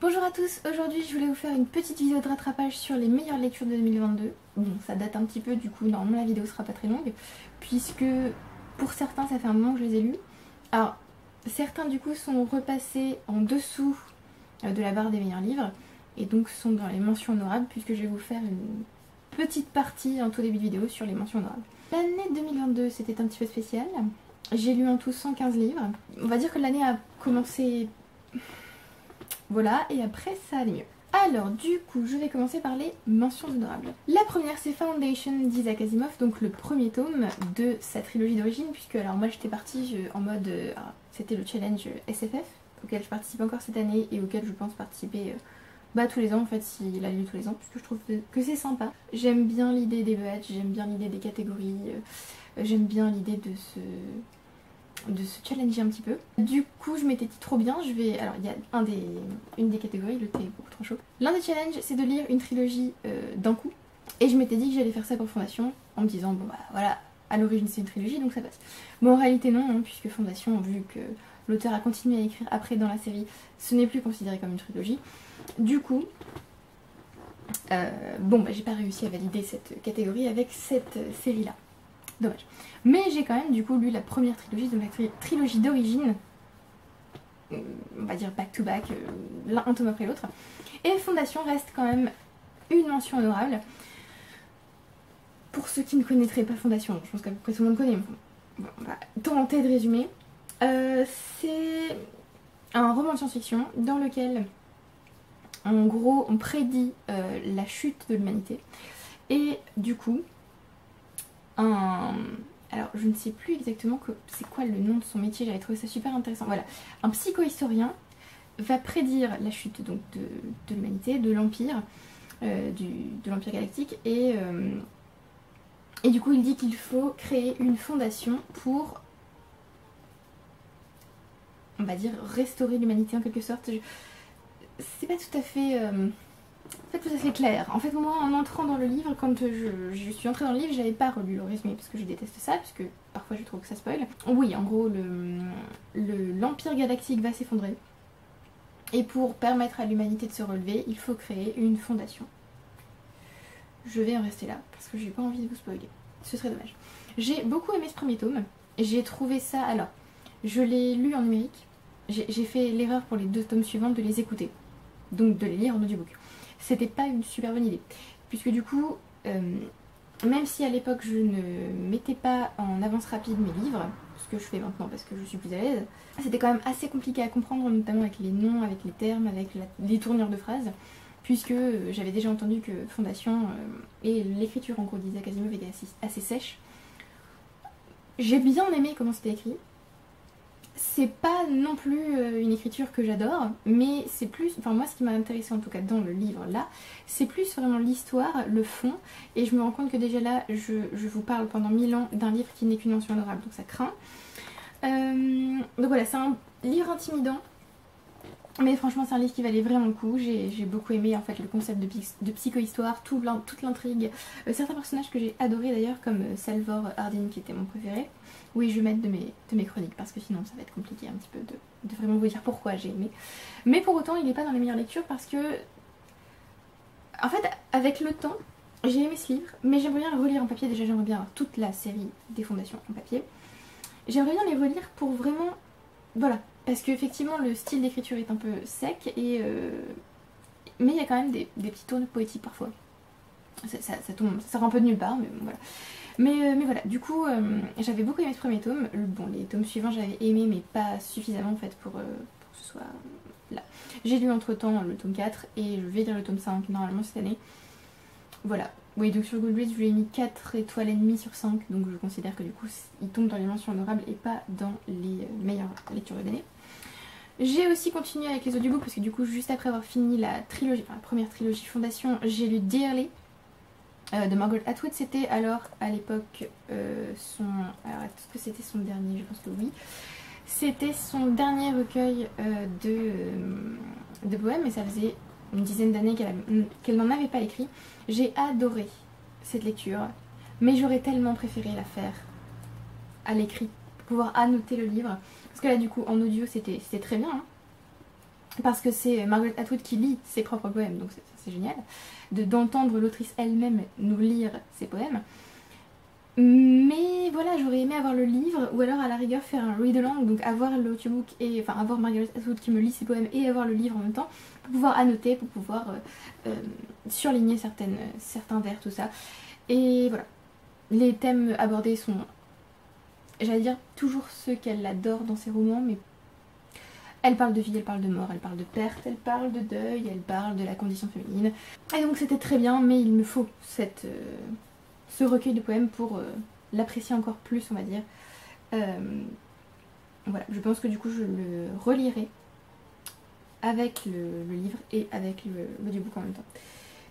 Bonjour à tous, aujourd'hui je voulais vous faire une petite vidéo de rattrapage sur les meilleures lectures de 2022. Bon, ça date un petit peu, du coup normalement la vidéo sera pas très longue, puisque pour certains ça fait un moment que je les ai lus. Alors, certains du coup sont repassés en dessous de la barre des meilleurs livres, et donc sont dans les mentions honorables, puisque je vais vous faire une petite partie en tout début de vidéo sur les mentions honorables. L'année 2022 c'était un petit peu spécial, j'ai lu en tout 115 livres. On va dire que l'année a commencé... Voilà, et après ça allait mieux. Alors du coup, je vais commencer par les mentions honorables. La première c'est Foundation d'Isaac Asimov, donc le premier tome de sa trilogie d'origine, puisque alors moi j'étais partie en mode... c'était le challenge SFF, auquel je participe encore cette année et auquel je pense participer tous les ans en fait, s'il a lieu tous les ans, puisque je trouve que c'est sympa. J'aime bien l'idée des badges, j'aime bien l'idée des catégories, j'aime bien l'idée de se challenger un petit peu. Du coup je m'étais dit trop bien, je vais... Alors il y a une des catégories, le thé est beaucoup trop chaud. L'un des challenges c'est de lire une trilogie d'un coup. Et je m'étais dit que j'allais faire ça pour Fondation, en me disant bon bah voilà, à l'origine c'est une trilogie donc ça passe. Mais en réalité non, hein, puisque Fondation, vu que l'auteur a continué à écrire après dans la série, ce n'est plus considéré comme une trilogie. Du coup, bon bah j'ai pas réussi à valider cette catégorie avec cette série là. Dommage. Mais j'ai quand même du coup lu la première trilogie, donc la trilogie d'origine, on va dire back to back, un tome après l'autre. Et Fondation reste quand même une mention honorable. Pour ceux qui ne connaîtraient pas Fondation, je pense qu'à peu près tout le monde connaît, bon, on va tenter de résumer. C'est un roman de science-fiction dans lequel en gros on prédit la chute de l'humanité. Et du coup, alors je ne sais plus exactement c'est quoi le nom de son métier, j'avais trouvé ça super intéressant. Voilà, un psychohistorien va prédire la chute donc de l'humanité, de l'Empire, de l'Empire galactique, et du coup il dit qu'il faut créer une fondation pour, on va dire, restaurer l'humanité en quelque sorte. C'est pas tout à fait... tout à fait clair. En fait, moi, en entrant dans le livre, quand je suis entrée dans le livre, j'avais pas relu le résumé parce que je déteste ça, parce que parfois je trouve que ça spoil. Oui, en gros, l'Empire galactique va s'effondrer. Et pour permettre à l'humanité de se relever, il faut créer une fondation. Je vais en rester là, parce que j'ai pas envie de vous spoiler. Ce serait dommage. J'ai beaucoup aimé ce premier tome. J'ai trouvé ça... Alors, je l'ai lu en numérique. J'ai fait l'erreur pour les 2 tomes suivants de les écouter. Donc de les lire en audiobook. C'était pas une super bonne idée, puisque du coup, même si à l'époque je ne mettais pas en avance rapide mes livres, ce que je fais maintenant parce que je suis plus à l'aise, c'était quand même assez compliqué à comprendre, notamment avec les noms, avec les termes, avec les tournures de phrases, puisque j'avais déjà entendu que Fondation et l'écriture en gros d'Isaac Asimov était assez sèche. J'ai bien aimé comment c'était écrit. C'est pas non plus une écriture que j'adore, mais c'est plus, enfin moi ce qui m'a intéressé en tout cas dans le livre là, c'est plus vraiment l'histoire, le fond, et je me rends compte que déjà là je vous parle pendant 1000 ans d'un livre qui n'est qu'une mention honorable, donc ça craint. Donc voilà, c'est un livre intimidant, mais franchement c'est un livre qui valait vraiment le coup. J'ai beaucoup aimé en fait le concept de psychohistoire, toute l'intrigue, certains personnages que j'ai adorés d'ailleurs, comme Salvor Hardin qui était mon préféré. Oui, je vais mettre de mes chroniques parce que sinon ça va être compliqué un petit peu de vraiment vous dire pourquoi j'ai aimé. Mais pour autant il n'est pas dans les meilleures lectures parce que, en fait, avec le temps, j'ai aimé ce livre, mais j'aimerais bien le relire en papier. Déjà j'aimerais bien avoir toute la série des Fondations en papier. J'aimerais bien les relire pour vraiment... Voilà, parce qu'effectivement le style d'écriture est un peu sec, mais il y a quand même des petits tours poétiques parfois. Ça tombe, ça sort un peu de nulle part, mais bon, voilà. Mais voilà, du coup, j'avais beaucoup aimé ce premier tome. Bon, les tomes suivants j'avais aimé, mais pas suffisamment en fait pour que ce soit là. J'ai lu entre temps le tome 4 et je vais lire le tome 5 normalement cette année. Voilà. Oui, donc sur Goodreads je lui ai mis 4 étoiles et demie sur 5, donc je considère que du coup il tombe dans les mentions honorables et pas dans les meilleures lectures de l'année. J'ai aussi continué avec les audiobooks parce que du coup juste après avoir fini la trilogie, enfin la première trilogie Fondation, j'ai lu Dearly de Margaret Atwood. C'était alors à l'époque son... Alors est-ce que c'était son dernier? Je pense que oui. C'était son dernier recueil de poèmes, et ça faisait une dizaine d'années qu'elle n'en avait pas écrit. J'ai adoré cette lecture, mais j'aurais tellement préféré la faire à l'écrit, pouvoir annoter le livre. Parce que là du coup en audio c'était très bien, hein. parce que c'est Margaret Atwood qui lit ses propres poèmes, donc c'est génial d'entendre l'autrice elle-même nous lire ses poèmes. Mais voilà, j'aurais aimé avoir le livre, ou alors à la rigueur faire un read-along, donc avoir l'audiobook et enfin avoir Margaret Atwood qui me lit ses poèmes et avoir le livre en même temps, pour pouvoir annoter, pour pouvoir surligner certains vers, tout ça. Et voilà, les thèmes abordés sont, j'allais dire, toujours ceux qu'elle adore dans ses romans, mais elle parle de vie, elle parle de mort, elle parle de perte, elle parle de deuil, elle parle de la condition féminine. Et donc c'était très bien, mais il me faut ce recueil de poèmes pour l'apprécier encore plus, on va dire. Voilà, je pense que du coup je le relirai avec le livre et avec l'audiobook en même temps.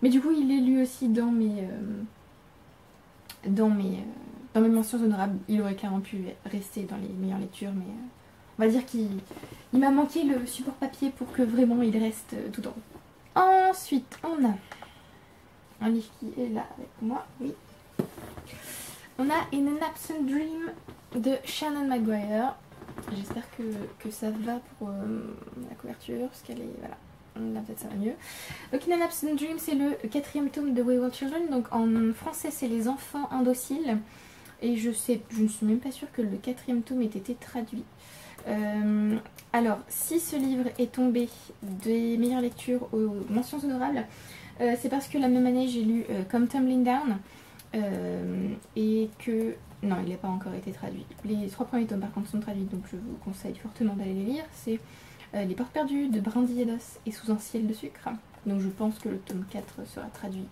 Mais du coup il est lu aussi dans mes mentions honorables. Il aurait clairement pu rester dans les meilleures lectures, mais on va dire qu'il m'a manqué le support papier pour que vraiment il reste tout en haut. Ensuite on a un livre qui est là avec moi, oui. On a In an Absent Dream de Shannon Maguire. J'espère que ça va pour la couverture, parce qu'elle est... voilà, là peut-être ça va mieux. Donc In an Absent Dream, c'est le 4e tome de Wayward Children. Donc en français c'est Les Enfants Indociles. Et je ne suis même pas sûre que le 4e tome ait été traduit. Alors, si ce livre est tombé des meilleures lectures aux mentions honorables, c'est parce que la même année j'ai lu Come Tumbling Down. Et que... non, il n'a pas encore été traduit. Les 3 premiers tomes par contre sont traduits, donc je vous conseille fortement d'aller les lire. C'est Les Portes Perdues de Brindilles d'Os et Sous un ciel de sucre. Donc je pense que le tome 4 sera traduit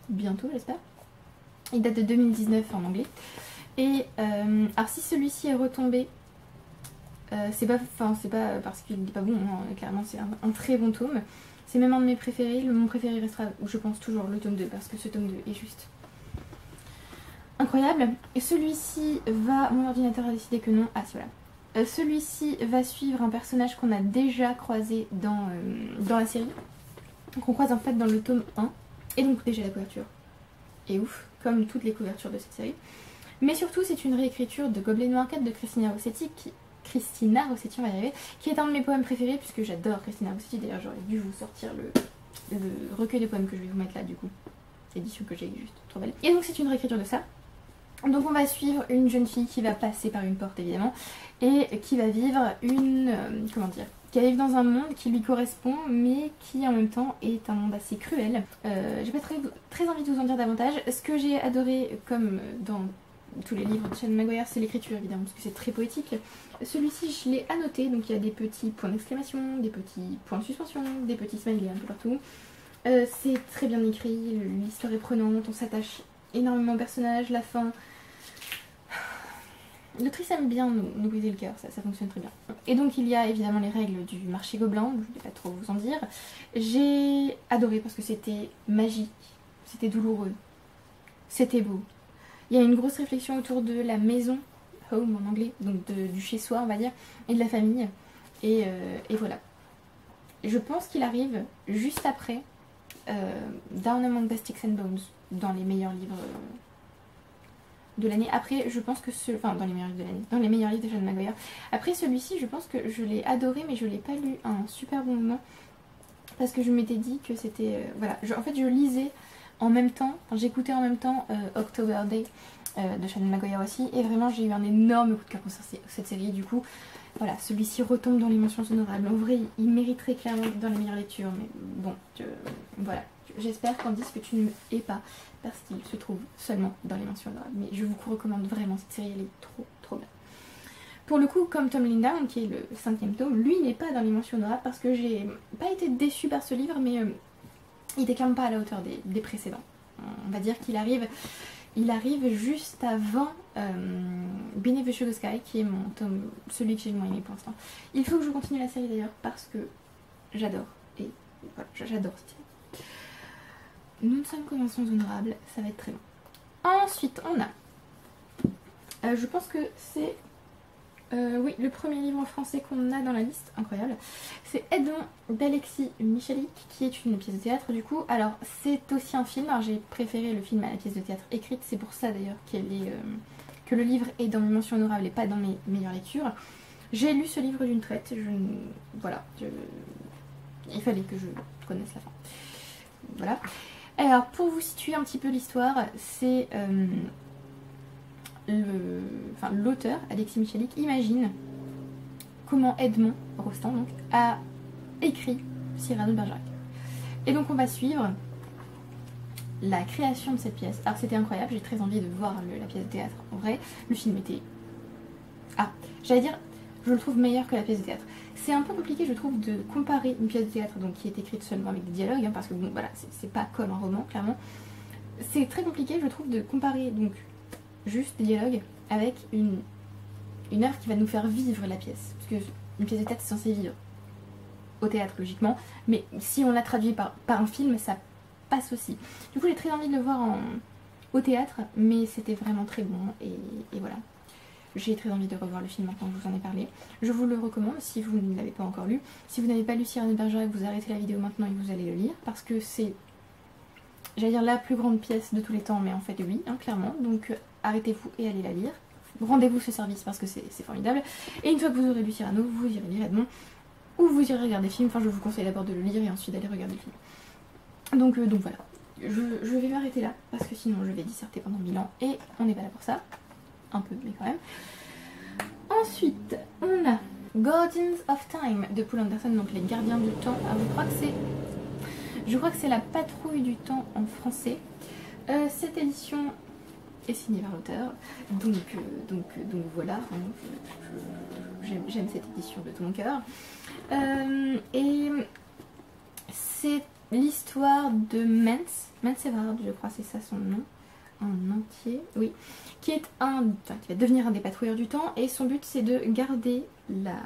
bientôt, j'espère. Il date de 2019 en anglais. Et alors si celui-ci est retombé, c'est pas parce qu'il n'est pas bon, hein, clairement c'est un très bon tome. C'est même un de mes préférés. Mon préféré restera, je pense, toujours le tome 2, parce que ce tome 2 est juste incroyable. Et celui-ci va... mon ordinateur a décidé que non. Ah, c'est voilà. Celui-ci va suivre un personnage qu'on a déjà croisé dans la série. Qu'on croise en fait dans le tome 1. Et donc déjà la couverture est ouf, comme toutes les couvertures de cette série. Mais surtout c'est une réécriture de Gobelet Noir 4 de Christina Rossetti, on va y arriver, qui est un de mes poèmes préférés, puisque j'adore Christina Rossetti. D'ailleurs j'aurais dû vous sortir le recueil de poèmes que je vais vous mettre là du coup. Édition que j'ai juste trop belle. Et donc c'est une réécriture de ça. Donc on va suivre une jeune fille qui va passer par une porte évidemment et qui va vivre comment dire, qui va vivre dans un monde qui lui correspond mais qui en même temps est un monde assez cruel. J'ai pas très envie de vous en dire davantage. Ce que j'ai adoré comme dans tous les livres de Shannon Maguire, c'est l'écriture évidemment parce que c'est très poétique. Celui-ci je l'ai annoté, donc il y a des petits points d'exclamation, des petits points de suspension, des petits smileys un peu partout. C'est très bien écrit, l'histoire est prenante, on s'attache énormément au personnage, la fin... L'autrice aime bien nous briser le cœur, ça fonctionne très bien. Et donc il y a évidemment les règles du marché Gobelin, je ne vais pas trop vous en dire. J'ai adoré parce que c'était magique, c'était douloureux, c'était beau. Il y a une grosse réflexion autour de la maison, home en anglais, donc du chez-soi on va dire, et de la famille. Et voilà. Je pense qu'il arrive juste après Down Among the Sticks and Bones, dans les meilleurs livres... de l'année. Après je pense que enfin dans les meilleurs livres de l'année, dans les meilleurs livres de Shannon Maguire. Après celui-ci je pense que je l'ai adoré mais je l'ai pas lu à un super bon moment parce que je m'étais dit que c'était voilà, en fait je lisais en même temps, j'écoutais en même temps October Day de Shannon Maguire aussi et vraiment j'ai eu un énorme coup de cœur pour cette série. Du coup voilà, celui-ci retombe dans les mentions honorables. En vrai il mériterait clairement dans les meilleures lectures mais bon voilà. J'espère Candice que tu ne es pas parce qu'il se trouve seulement dans les mentions honorables. Mais je vous recommande vraiment cette série, elle est trop bien. Pour le coup, comme Tumbling Down, qui est le 5e tome, lui n'est pas dans les mentions honorables parce que j'ai pas été déçue par ce livre, mais il était clairement pas à la hauteur des précédents. On va dire qu'il arrive juste avant Beneath the Sugar Sky, qui est mon tome, celui que j'ai le moins aimé pour l'instant. Il faut que je continue la série d'ailleurs parce que j'adore. Et voilà, j'adore cette série. Nous ne sommes qu'aux mentions honorables, ça va être très bon. Ensuite, on a... je pense que c'est... oui, le premier livre en français qu'on a dans la liste, incroyable. C'est Edmond d'Alexis Michalik, qui est une pièce de théâtre du coup. Alors, c'est aussi un film, alors j'ai préféré le film à la pièce de théâtre écrite. C'est pour ça d'ailleurs que le livre est dans mes mentions honorables et pas dans mes meilleures lectures. J'ai lu ce livre d'une traite, voilà, il fallait que je connaisse la fin. Voilà. Alors pour vous situer un petit peu l'histoire, c'est l'auteur, Alexis Michalik, imagine comment Edmond Rostand donc, a écrit Cyrano de Bergerac. Et donc on va suivre la création de cette pièce. Alors c'était incroyable, j'ai très envie de voir la pièce de théâtre en vrai. Le film était... Ah, j'allais dire, je le trouve meilleur que la pièce de théâtre. C'est un peu compliqué je trouve de comparer une pièce de théâtre donc, qui est écrite seulement avec des dialogues, hein, parce que bon voilà, c'est pas comme un roman clairement. C'est très compliqué je trouve de comparer donc juste des dialogues avec une œuvre qui va nous faire vivre la pièce. Parce que une pièce de théâtre c'est censé vivre au théâtre logiquement, mais si on l'a traduit par un film, ça passe aussi. Du coup j'ai très envie de le voir au théâtre, mais c'était vraiment très bon et voilà. J'ai très envie de revoir le film maintenant que je vous en ai parlé. Je vous le recommande si vous ne l'avez pas encore lu. Si vous n'avez pas lu Cyrano de Bergerac, vous arrêtez la vidéo maintenant et vous allez le lire, parce que c'est, j'allais dire la plus grande pièce de tous les temps, mais en fait oui, hein, clairement. Donc arrêtez-vous et allez la lire. Rendez-vous ce service parce que c'est formidable. Et une fois que vous aurez lu Cyrano, vous irez lire Edmond, ou vous irez regarder le film. Enfin je vous conseille d'abord de le lire et ensuite d'aller regarder le film. Donc voilà. Je vais m'arrêter là, parce que sinon je vais disserter pendant 1000 ans, et on n'est pas là pour ça. Un peu, mais quand même. Ensuite, on a Guardians of Time de Poul Anderson, donc les gardiens du temps. Alors, je crois que c'est la patrouille du temps en français. Cette édition est signée par l'auteur, donc voilà. J'aime cette édition de tout mon cœur. Et c'est l'histoire de Mance Everard, je crois, c'est ça son nom. En entier, oui, qui va devenir un des patrouilleurs du temps, et son but c'est de garder la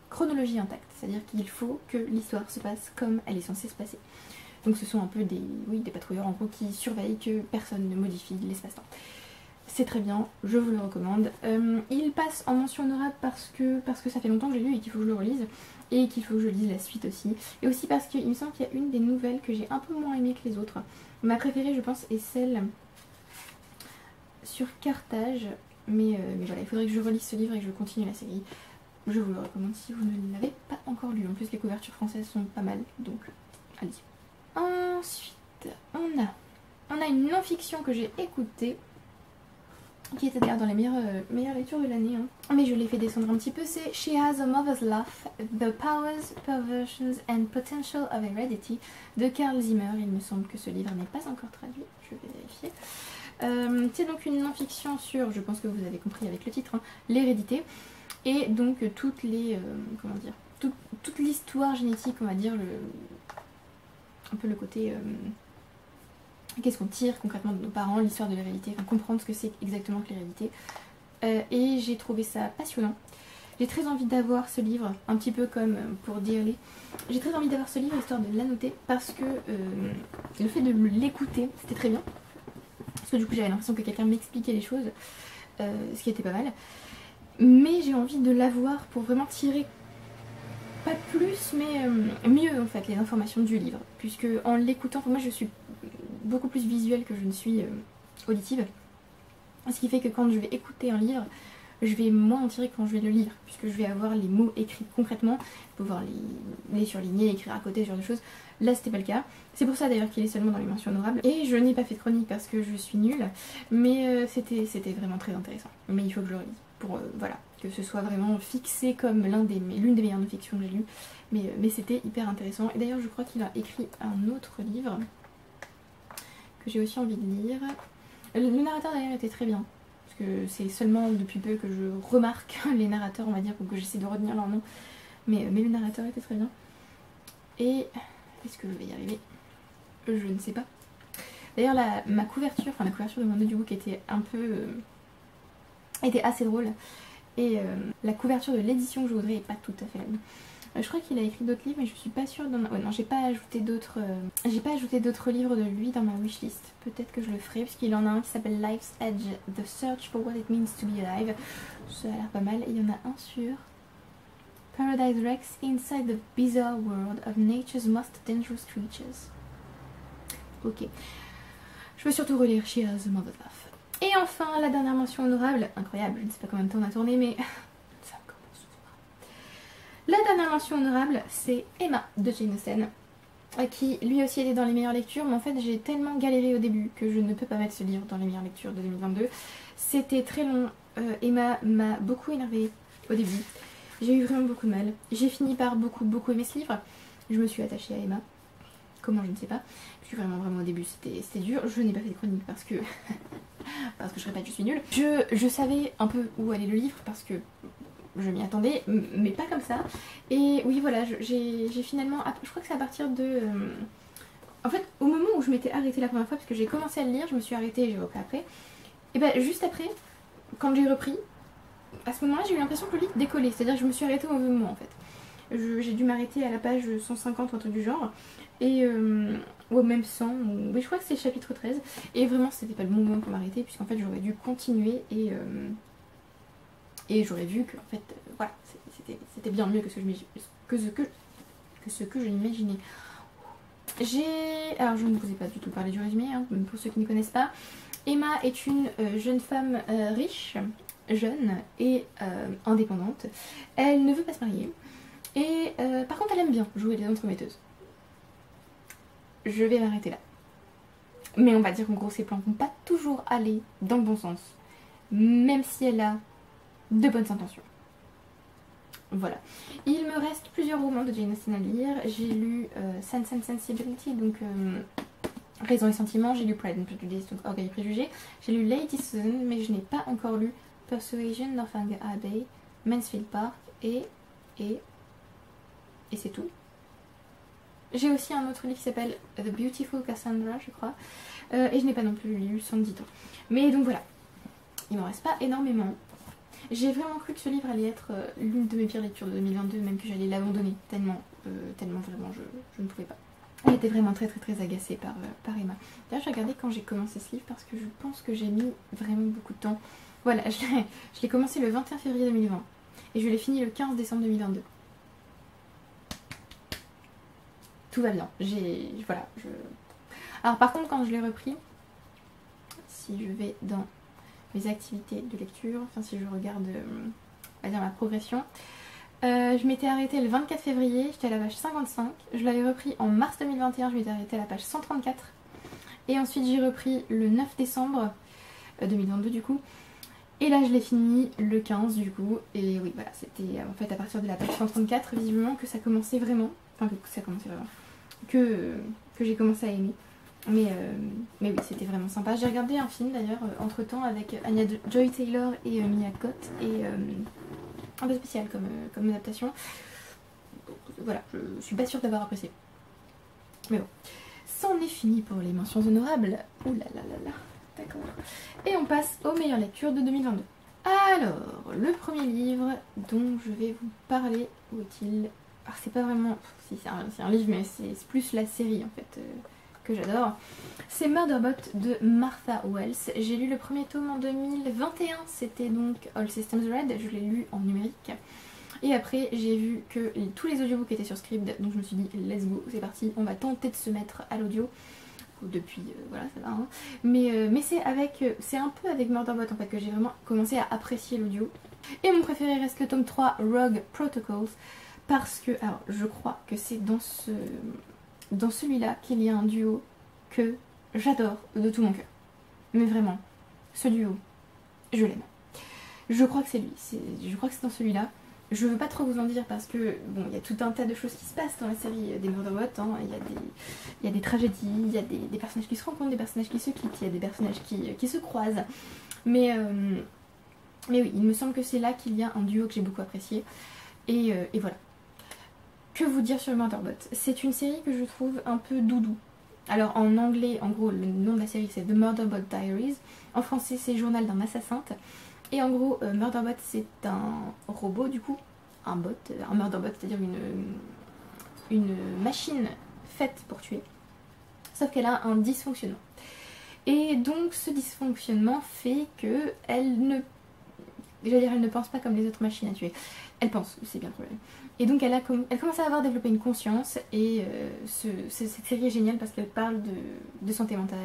chronologie intacte, c'est-à-dire qu'il faut que l'histoire se passe comme elle est censée se passer. Donc ce sont un peu des patrouilleurs en gros qui surveillent que personne ne modifie l'espace-temps. C'est très bien, je vous le recommande. Il passe en mention honorable parce que ça fait longtemps que j'ai lu et qu'il faut que je le relise, et qu'il faut que je lise la suite aussi. Et aussi parce qu'il me semble qu'il y a une des nouvelles que j'ai un peu moins aimée que les autres. Ma préférée je pense est celle sur Carthage, mais voilà, il faudrait que je relise ce livre et que je continue la série. Je vous le recommande si vous ne l'avez pas encore lu. En plus les couvertures françaises sont pas mal, donc allez-y. Ensuite, on a une non-fiction que j'ai écoutée, qui était d'ailleurs dans les meilleures lectures de l'année, hein. Mais je l'ai fait descendre un petit peu, c'est She Has a Mother's Love, The Powers, Perversions and Potential of Heredity de Carl Zimmer. Il me semble que ce livre n'est pas encore traduit, je vais vérifier. C'est donc une non-fiction sur, je pense que vous avez compris avec le titre, hein, l'hérédité, et donc toutes les, comment dire, toute l'histoire génétique, on va dire, un peu le côté... qu'est-ce qu'on tire concrètement de nos parents, l'histoire de l'hérédité, enfin comprendre ce que c'est exactement que l'hérédité. Et j'ai trouvé ça passionnant. J'ai très envie d'avoir ce livre, un petit peu comme pour Dearly. J'ai très envie d'avoir ce livre histoire de l'annoter, parce que le fait de l'écouter, c'était très bien. Parce que du coup j'avais l'impression que quelqu'un m'expliquait les choses, ce qui était pas mal. Mais j'ai envie de l'avoir pour vraiment tirer, pas plus, mais mieux en fait, les informations du livre. Puisque en l'écoutant, moi je suis beaucoup plus visuelle que je ne suis auditive. Ce qui fait que quand je vais écouter un livre, je vais moins en tirer que quand je vais le lire, puisque je vais avoir les mots écrits concrètement, pouvoir les surligner, écrire à côté, ce genre de choses. Là c'était pas le cas. C'est pour ça d'ailleurs qu'il est seulement dans les mentions honorables. Et je n'ai pas fait de chronique parce que je suis nulle, mais c'était vraiment très intéressant. Mais il faut que je le relise pour voilà, que ce soit vraiment fixé comme l'une des meilleures non-fictions que j'ai lues. Mais c'était hyper intéressant. Et d'ailleurs je crois qu'il a écrit un autre livre que j'ai aussi envie de lire. Le narrateur d'ailleurs était très bien, parce que c'est seulement depuis peu que je remarque les narrateurs, on va dire, ou que j'essaie de retenir leur nom, mais le narrateur était très bien. Et est-ce que je vais y arriver? Je ne sais pas. D'ailleurs ma couverture, enfin la couverture de mon audiobook était un peu... était assez drôle, et la couverture de l'édition que je voudrais est pas tout à fait la même. Je crois qu'il a écrit d'autres livres, mais je suis pas sûre d'en... Ouais, non, j'ai pas ajouté d'autres livres de lui dans ma wishlist. Peut-être que je le ferai, parce qu'il en a un qui s'appelle Life's Edge, The Search for What It Means to Be Alive. Ça a l'air pas mal. Et il y en a un sur Paradise Rex, Inside the Bizarre World of Nature's Most Dangerous Creatures. Ok. Je vais surtout relire She Has a Mother's Love. Et enfin, la dernière mention honorable, incroyable, je ne sais pas combien de temps on a tourné, mais... La dernière mention honorable, c'est Emma de Jane Austen, qui lui aussi était dans les meilleures lectures, mais en fait j'ai tellement galéré au début que je ne peux pas mettre ce livre dans les meilleures lectures de 2022. C'était très long, Emma m'a beaucoup énervée au début, j'ai eu vraiment beaucoup de mal. J'ai fini par beaucoup aimer ce livre, je me suis attachée à Emma, comment je ne sais pas, puis vraiment au début c'était dur. Je n'ai pas fait de chronique parce que parce que je répète, je suis nulle. Je savais un peu où allait le livre parce que je m'y attendais, mais pas comme ça. Et oui, voilà, j'ai finalement... Je crois que c'est à partir de... En fait, au moment où je m'étais arrêtée la première fois, parce que j'ai commencé à le lire, je me suis arrêtée et j'ai repris après. Et ben juste après, quand j'ai repris, à ce moment-là, j'ai eu l'impression que le livre décollait. C'est-à-dire que je me suis arrêtée au mauvais moment, en fait. J'ai dû m'arrêter à la page 150 ou un truc du genre. Et... ou même 100, oui, je crois que c'est le chapitre 13. Et vraiment, c'était pas le bon moment pour m'arrêter, puisqu'en fait, j'aurais dû continuer et j'aurais vu que en fait voilà, c'était bien mieux que ce que je m'imaginais. Alors je ne vous ai pas du tout parlé du résumé, hein, même pour ceux qui ne connaissent pas. Emma est une jeune femme riche, jeune et indépendante. Elle ne veut pas se marier. Et par contre elle aime bien jouer les entremetteuses. Je vais m'arrêter là. Mais on va dire qu'en gros ses plans vont pas toujours aller dans le bon sens. Même si elle a de bonnes intentions. Voilà. Il me reste plusieurs romans de Jane Austen à lire. J'ai lu Sense and Sensibility, donc Raison et Sentiment. J'ai lu Pride and Prejudice, donc Orgueil et Préjugés. J'ai lu Lady Susan, mais je n'ai pas encore lu Persuasion, Northanger Abbey, Mansfield Park et c'est tout. J'ai aussi un autre livre qui s'appelle The Beautiful Cassandra, je crois. Et je n'ai pas non plus lu 110 ans. Mais donc voilà. Il m'en reste pas énormément. J'ai vraiment cru que ce livre allait être l'une de mes pires lectures de 2022, même que j'allais l'abandonner, tellement vraiment je ne pouvais pas. Elle était vraiment très agacée par Emma. D'ailleurs j'ai regardé quand j'ai commencé ce livre parce que je pense que j'ai mis vraiment beaucoup de temps. Voilà, je l'ai commencé le 21 février 2020 et je l'ai fini le 15 décembre 2022. Tout va bien, voilà, Alors par contre quand je l'ai repris, si je vais dans mes activités de lecture, enfin si je regarde on va dire ma progression, je m'étais arrêtée le 24 février, j'étais à la page 55, je l'avais repris en mars 2021, je m'étais arrêtée à la page 134 et ensuite j'ai repris le 9 décembre 2022 du coup, et là je l'ai fini le 15 du coup, et oui voilà, c'était en fait à partir de la page 134 visiblement que ça commençait vraiment, que j'ai commencé à aimer. Mais oui, c'était vraiment sympa. J'ai regardé un film d'ailleurs entre temps avec Anya Joy Taylor et Mia Goth, et un peu spécial comme adaptation. Voilà, je suis pas sûre d'avoir apprécié. Mais bon, c'en est fini pour les mentions honorables. Ouh là là là là, d'accord. Et on passe aux meilleures lectures de 2022. Alors, le premier livre dont je vais vous parler, où est-il? Alors c'est pas vraiment... Si, c'est un livre, mais c'est plus la série en fait que j'adore. C'est Murderbot de Martha Wells. J'ai lu le premier tome en 2021, c'était donc All Systems Red, je l'ai lu en numérique. Et après j'ai vu que tous les audiobooks étaient sur Scribd, donc je me suis dit let's go, c'est parti, on va tenter de se mettre à l'audio. Depuis, voilà, ça va. Hein. Mais c'est un peu avec Murderbot en fait que j'ai vraiment commencé à apprécier l'audio. Et mon préféré reste le tome 3, Rogue Protocols, parce que, alors je crois que c'est dans celui-là qu'il y a un duo que j'adore de tout mon cœur. Mais vraiment, ce duo, je l'aime. Je crois que c'est lui, je crois que c'est dans celui-là. Je veux pas trop vous en dire parce que, bon, il y a tout un tas de choses qui se passent dans la série des Murderbot, hein. Il y a des tragédies, il y a des personnages qui se rencontrent, des personnages qui se quittent, il y a des personnages qui se croisent. Mais oui, il me semble que c'est là qu'il y a un duo que j'ai beaucoup apprécié. Et voilà. Que vous dire sur Murderbot? C'est une série que je trouve un peu doudou. Alors en anglais, en gros, le nom de la série c'est The Murderbot Diaries. En français c'est Journal d'un assassin. Et en gros, Murderbot c'est un robot du coup, un bot, un Murderbot, c'est-à-dire une machine faite pour tuer. Sauf qu'elle a un dysfonctionnement. Et donc ce dysfonctionnement fait que elle ne pense pas comme les autres machines à tuer. Elle pense, c'est bien le problème. Et donc elle commence à avoir développé une conscience, et cette série est géniale parce qu'elle parle de santé mentale,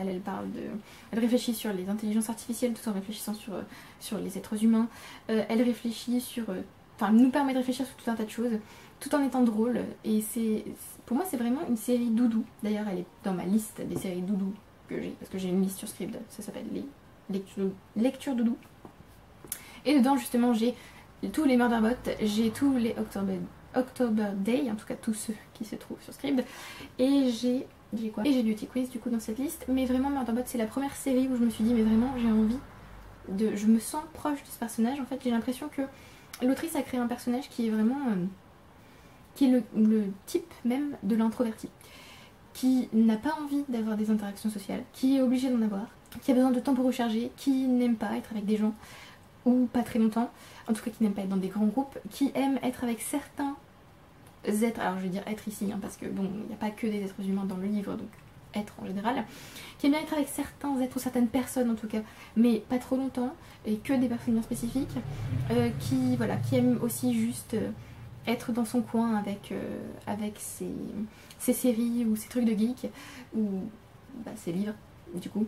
elle réfléchit sur les intelligences artificielles tout en réfléchissant sur les êtres humains, elle réfléchit sur enfin, nous permet de réfléchir sur tout un tas de choses, tout en étant drôle. Et pour moi, c'est vraiment une série doudou. D'ailleurs, elle est dans ma liste des séries doudou que j'ai, parce que j'ai une liste sur Scribd, ça s'appelle les lectures doudou. Et dedans, justement, j'ai tous les Murderbot, j'ai tous les October Day, en tout cas tous ceux qui se trouvent sur Scribd. Et j'ai quoi? Et j'ai Beauty Quiz, du coup, dans cette liste. Mais vraiment, Murderbot, c'est la première série où je me suis dit, mais vraiment, j'ai envie de... Je me sens proche de ce personnage. En fait, j'ai l'impression que l'autrice a créé un personnage qui est vraiment... qui est le type même de l'introverti. Qui n'a pas envie d'avoir des interactions sociales, qui est obligé d'en avoir, qui a besoin de temps pour recharger, qui n'aime pas être avec des gens, ou pas très longtemps, en tout cas qui n'aime pas être dans des grands groupes, qui aime être avec certains êtres, alors je vais dire être ici, hein, parce que bon, il n'y a pas que des êtres humains dans le livre, donc être en général, qui aime bien être avec certains êtres ou certaines personnes en tout cas, mais pas trop longtemps, et que des personnes bien spécifiques, qui aime aussi juste être dans son coin avec ses séries ou ses trucs de geek, ou ses livres, du coup.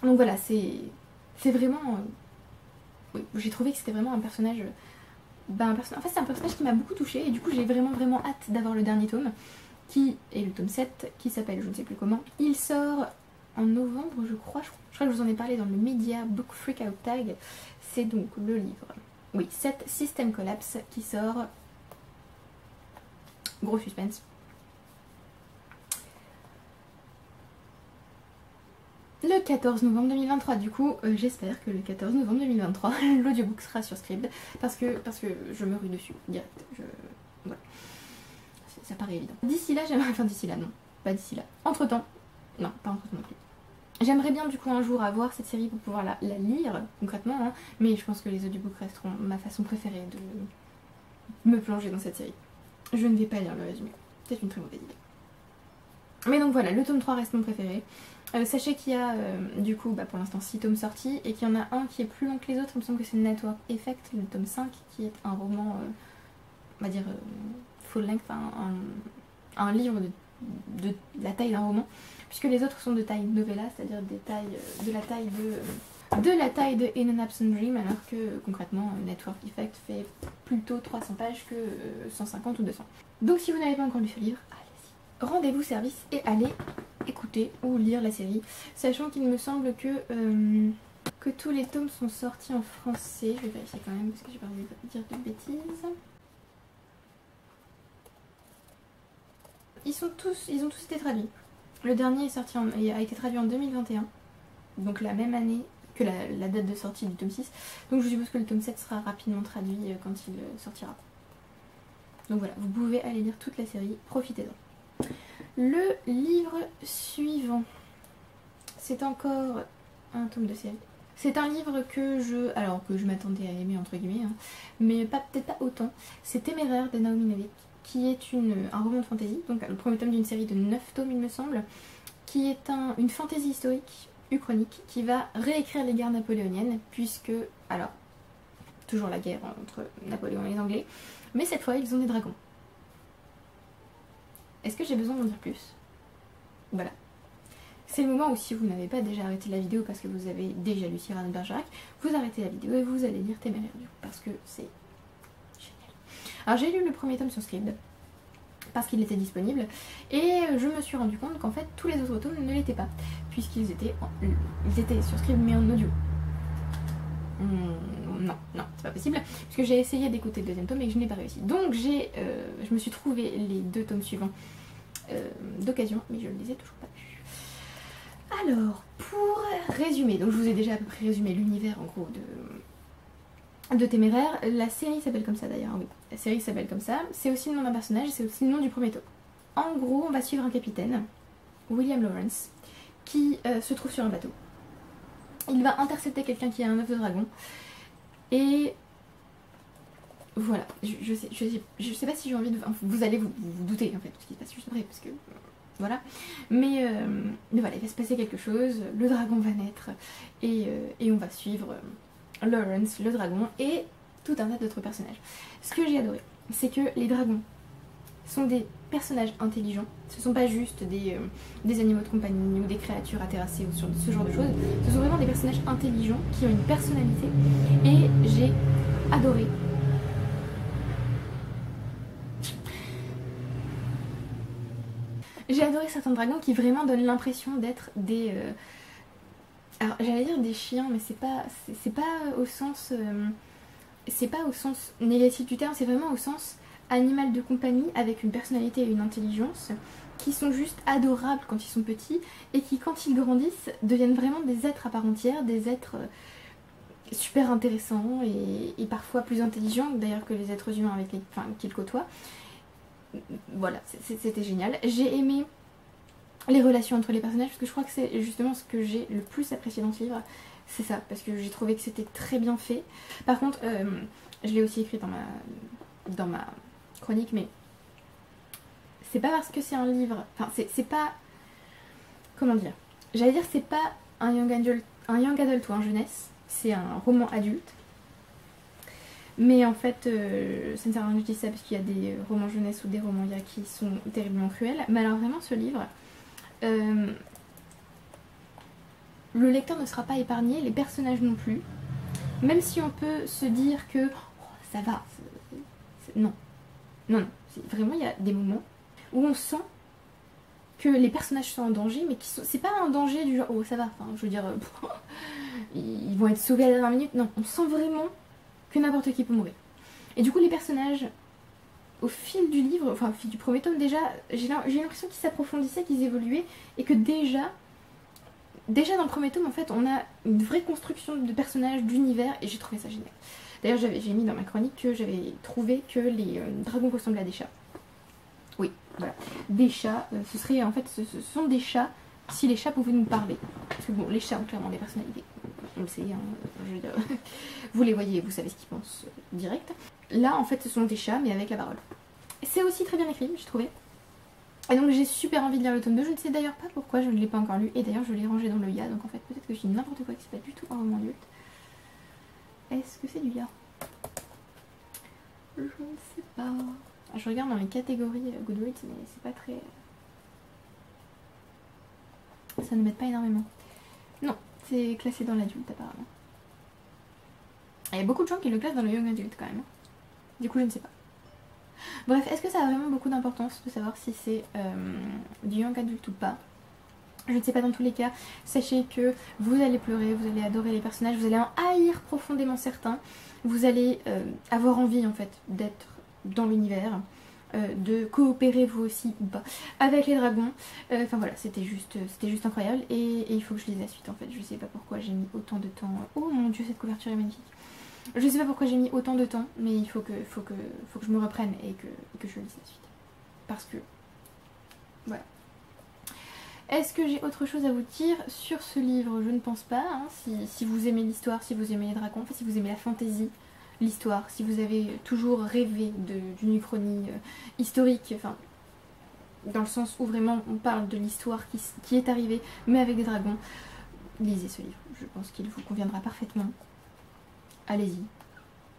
Donc voilà, c'est vraiment... oui, j'ai trouvé que c'était vraiment un personnage... en fait, c'est un personnage qui m'a beaucoup touchée, et du coup, j'ai vraiment hâte d'avoir le dernier tome, qui est le tome 7, qui s'appelle je ne sais plus comment. Il sort en novembre, je crois que je vous en ai parlé dans le Media Book Freakout Tag. C'est donc le livre, oui, 7 System Collapse, qui sort... Gros suspense. Le 14 novembre 2023, du coup, j'espère que le 14 novembre 2023, l'audiobook sera sur Scribd, parce que je me rue dessus, direct. Voilà. Ça paraît évident. D'ici là, j'aimerais... Enfin, d'ici là, non. Pas d'ici là. Entre-temps. Non, pas entre-temps non plus. J'aimerais bien, du coup, un jour avoir cette série pour pouvoir la lire, concrètement, hein, mais je pense que les audiobooks resteront ma façon préférée de me plonger dans cette série. Je ne vais pas lire le résumé. C'est une très mauvaise idée. Mais donc voilà, le tome 3 reste mon préféré. Sachez qu'il y a du coup pour l'instant 6 tomes sortis et qu'il y en a un qui est plus long que les autres. Il me semble que c'est Network Effect, le tome 5, qui est un roman, on va dire full length, un livre de la taille d'un roman, puisque les autres sont de taille novella, c'est-à-dire de la taille de In an Absent Dream, alors que concrètement Network Effect fait plutôt 300 pages que 150 ou 200. Donc si vous n'avez pas encore lu ce livre, allez-y. Rendez-vous service et allez écouter ou lire la série, sachant qu'il me semble que tous les tomes sont sortis en français. Je vais vérifier quand même parce que j'ai pas envie de dire de bêtises. Ils ont tous été traduits. Le dernier a été traduit en 2021, donc la même année que la date de sortie du tome 6. Donc je suppose que le tome 7 sera rapidement traduit quand il sortira. Donc voilà, vous pouvez aller lire toute la série, profitez-en. Le livre suivant, c'est encore un tome de série. C'est un livre que je m'attendais à aimer entre guillemets, hein, mais peut-être pas autant. C'est Téméraire de Naomi Novik, qui est un roman de fantasy, donc le premier tome d'une série de 9 tomes il me semble, qui est une fantasy historique uchronique qui va réécrire les guerres napoléoniennes, puisque, alors, toujours la guerre entre Napoléon et les Anglais, mais cette fois ils ont des dragons. Est-ce que j'ai besoin d'en dire plus? Voilà. C'est le moment où si vous n'avez pas déjà arrêté la vidéo parce que vous avez déjà lu Cyrano de Bergerac, vous arrêtez la vidéo et vous allez lire Téméraire du coup, parce que c'est génial. Alors j'ai lu le premier tome sur Scribd, parce qu'il était disponible, et je me suis rendu compte qu'en fait tous les autres tomes ne l'étaient pas, puisqu'ils étaient sur Scribd mais en audio. Non, c'est pas possible, puisque j'ai essayé d'écouter le deuxième tome et que je n'ai pas réussi. Donc je me suis trouvé les 2 tomes suivants d'occasion, mais je ne les ai toujours pas vus. Alors, pour résumer, donc je vous ai déjà à peu près résumé l'univers en gros de Téméraire. La série s'appelle comme ça d'ailleurs, oui. La série s'appelle comme ça, c'est aussi le nom d'un personnage, c'est aussi le nom du premier tome. En gros, on va suivre un capitaine, William Lawrence, qui se trouve sur un bateau. Il va intercepter quelqu'un qui a un œuf de dragon. Et voilà, je sais pas si j'ai envie de... Enfin, vous allez vous douter en fait de ce qui se passe juste après, parce que... Voilà. Mais voilà, il va se passer quelque chose, le dragon va naître, et on va suivre Lawrence, le dragon, et tout un tas d'autres personnages. Ce que j'ai adoré, c'est que les dragons sont des personnages intelligents, ce sont pas juste des animaux de compagnie ou des créatures à terrasser ou ce genre de choses, ce sont vraiment des personnages intelligents qui ont une personnalité, et j'ai adoré J'ai adoré certains dragons qui vraiment donnent l'impression d'être des... Alors j'allais dire des chiens, mais c'est pas au sens... c'est pas au sens négatif du terme, c'est vraiment au sens animal de compagnie avec une personnalité et une intelligence qui sont juste adorables quand ils sont petits et qui quand ils grandissent deviennent vraiment des êtres à part entière, des êtres super intéressants et parfois plus intelligents d'ailleurs que les êtres humains qu'ils côtoient. Voilà, c'était génial. J'ai aimé les relations entre les personnages parce que je crois que c'est justement ce que j'ai le plus apprécié dans ce livre. C'est ça, parce que j'ai trouvé que c'était très bien fait. Par contre, je l'ai aussi écrit dans ma chronique, mais c'est pas parce que c'est un livre... Enfin, c'est pas... Comment dire? J'allais dire c'est pas un young adult ou un jeunesse, c'est un roman adulte. Mais en fait, ça ne sert à rien que je dise ça parce qu'il y a des romans jeunesse ou des romans qui sont terriblement cruels. Mais alors vraiment, ce livre... le lecteur ne sera pas épargné, les personnages non plus. Même si on peut se dire que oh, ça va, non. Non. Vraiment, il y a des moments où on sent que les personnages sont en danger, mais c'est pas un danger du genre oh ça va, enfin, je veux dire, ils vont être sauvés à la dernière minute. Non, on sent vraiment que n'importe qui peut mourir. Et du coup, les personnages, au fil du livre, enfin au fil du premier tome déjà, j'ai l'impression qu'ils s'approfondissaient, qu'ils évoluaient, et que déjà dans le premier tome, en fait, on a une vraie construction de personnages, d'univers, et j'ai trouvé ça génial. D'ailleurs, j'ai mis dans ma chronique que j'avais trouvé que les dragons ressemblaient à des chats. Oui, voilà. Des chats, ce sont des chats si les chats pouvaient nous parler. Parce que bon, les chats ont clairement des personnalités. On le sait, hein, je veux dire, vous les voyez, vous savez ce qu'ils pensent direct. Là, en fait, ce sont des chats, mais avec la parole. C'est aussi très bien écrit, j'ai trouvé. Et donc j'ai super envie de lire le tome 2, je ne sais d'ailleurs pas pourquoi je ne l'ai pas encore lu, et d'ailleurs je l'ai rangé dans le Ya, donc en fait peut-être que je dis n'importe quoi, que c'est pas du tout un roman adulte. Est-ce que c'est du Ya? Je ne sais pas. Je regarde dans les catégories Goodreads, mais c'est pas très... Ça ne m'aide pas énormément. Non, c'est classé dans l'adulte apparemment. Il y a beaucoup de gens qui le classent dans le young adulte quand même. Du coup je ne sais pas. Bref, est-ce que ça a vraiment beaucoup d'importance de savoir si c'est du young adulte ou pas? Je ne sais pas, dans tous les cas, sachez que vous allez pleurer, vous allez adorer les personnages, vous allez en haïr profondément certains, vous allez avoir envie en fait d'être dans l'univers, de coopérer vous aussi ou pas avec les dragons. Enfin voilà, c'était juste incroyable et il faut que je lise la suite en fait. Je sais pas pourquoi j'ai mis autant de temps. Oh mon dieu, cette couverture est magnifique. Je sais pas pourquoi j'ai mis autant de temps, mais il faut que je me reprenne et que je lise la suite. Parce que... voilà. Est-ce que j'ai autre chose à vous dire sur ce livre? Je ne pense pas. Hein. Si vous aimez l'histoire, si vous aimez les dragons, enfin, si vous aimez la fantaisie, l'histoire, si vous avez toujours rêvé d'une uchronie historique, enfin, dans le sens où vraiment on parle de l'histoire qui est arrivée, mais avec des dragons, lisez ce livre. Je pense qu'il vous conviendra parfaitement. Allez-y.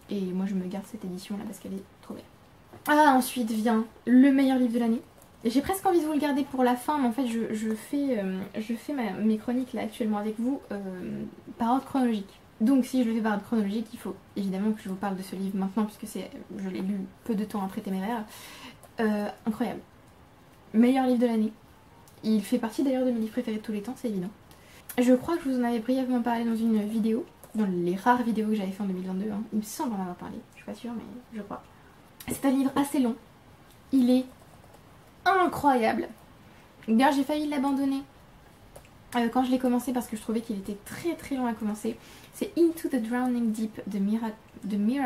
Et moi je me garde cette édition là parce qu'elle est trop belle. Ah, ensuite vient le meilleur livre de l'année. J'ai presque envie de vous le garder pour la fin, mais en fait je fais mes chroniques là actuellement avec vous par ordre chronologique. Donc si je le fais par ordre chronologique, il faut évidemment que je vous parle de ce livre maintenant puisque je l'ai lu peu de temps après Téméraire. Incroyable. Meilleur livre de l'année. Il fait partie d'ailleurs de mes livres préférés de tous les temps, c'est évident. Je crois que je vous en avais brièvement parlé dans une vidéo. Dans les rares vidéos que j'avais fait en 2022, hein. Il me semble en avoir parlé, je suis pas sûre mais je crois. C'est un livre assez long, il est incroyable. D'ailleurs j'ai failli l'abandonner quand je l'ai commencé parce que je trouvais qu'il était très très long à commencer. C'est Into the Drowning Deep de Mira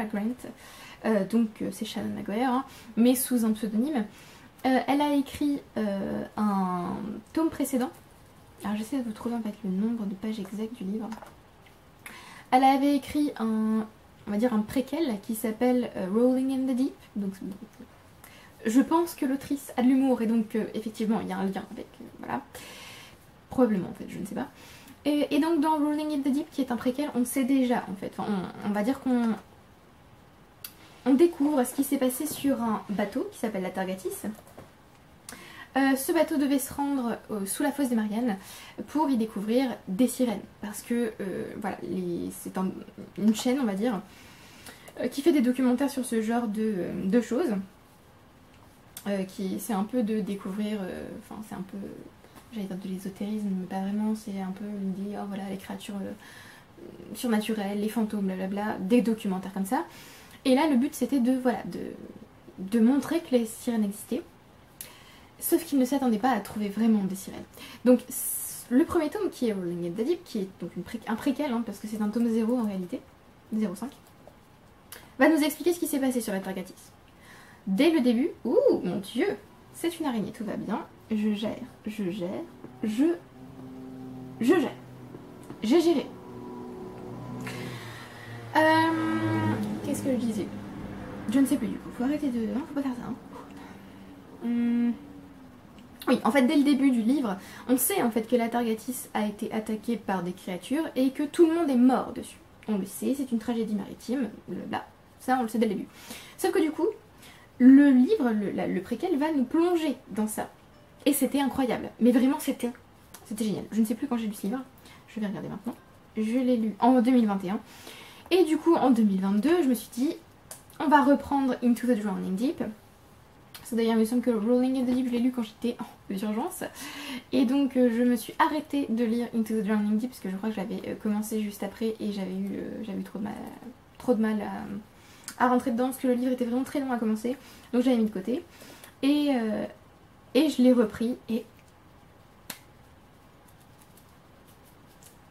Grant, donc c'est Shannon Maguire, hein, mais sous un pseudonyme. Elle a écrit un tome précédent, alors j'essaie de vous trouver en fait le nombre de pages exactes du livre. Elle avait écrit on va dire un préquel qui s'appelle Rolling in the Deep. Donc, je pense que l'autrice a de l'humour et donc effectivement il y a un lien avec... voilà. Probablement en fait, je ne sais pas. Et donc dans Rolling in the Deep qui est un préquel, on sait déjà en fait. Enfin, on va dire qu'on découvre ce qui s'est passé sur un bateau qui s'appelle la Targatis. Ce bateau devait se rendre sous la fosse des Mariannes pour y découvrir des sirènes. Parce que voilà, c'est une chaîne, on va dire, qui fait des documentaires sur ce genre de choses. c'est un peu de découvrir, enfin c'est un peu, j'allais dire de l'ésotérisme, mais pas vraiment, c'est un peu l'idée, oh voilà, les créatures surnaturelles, les fantômes, blablabla, des documentaires comme ça. Et là, le but c'était voilà, de montrer que les sirènes existaient, sauf qu'ils ne s'attendaient pas à trouver vraiment des sirènes. Donc, le premier tome, qui est Rolling in the Deep, qui est donc un préquel, hein, parce que c'est un tome 0 en réalité, 0,5, va nous expliquer ce qui s'est passé sur la Targatis. Dès le début, ouh, mon dieu, c'est une araignée, tout va bien, je gère, j'ai géré. Qu'est-ce que je disais? Je ne sais plus du coup, faut arrêter de... Non, faut pas faire ça, hein. Oui, en fait, dès le début du livre, on sait en fait que la Targatis a été attaquée par des créatures et que tout le monde est mort dessus. On le sait, c'est une tragédie maritime, là, ça on le sait dès le début. Sauf que du coup, le livre, le préquel va nous plonger dans ça. Et c'était incroyable, mais vraiment c'était génial. Je ne sais plus quand j'ai lu ce livre, je vais regarder maintenant. Je l'ai lu en 2021. Et du coup, en 2022, je me suis dit, on va reprendre Into the Drowning Deep. Ça d'ailleurs, il me semble que Rolling in the Deep, je l'ai lu quand j'étais en urgence. Et donc, je me suis arrêtée de lire Into the Drowning Deep parce que je crois que je l'avais commencé juste après et j'avais eu trop de mal à rentrer dedans parce que le livre était vraiment très long à commencer. Donc, j'avais mis de côté. Et je l'ai repris et...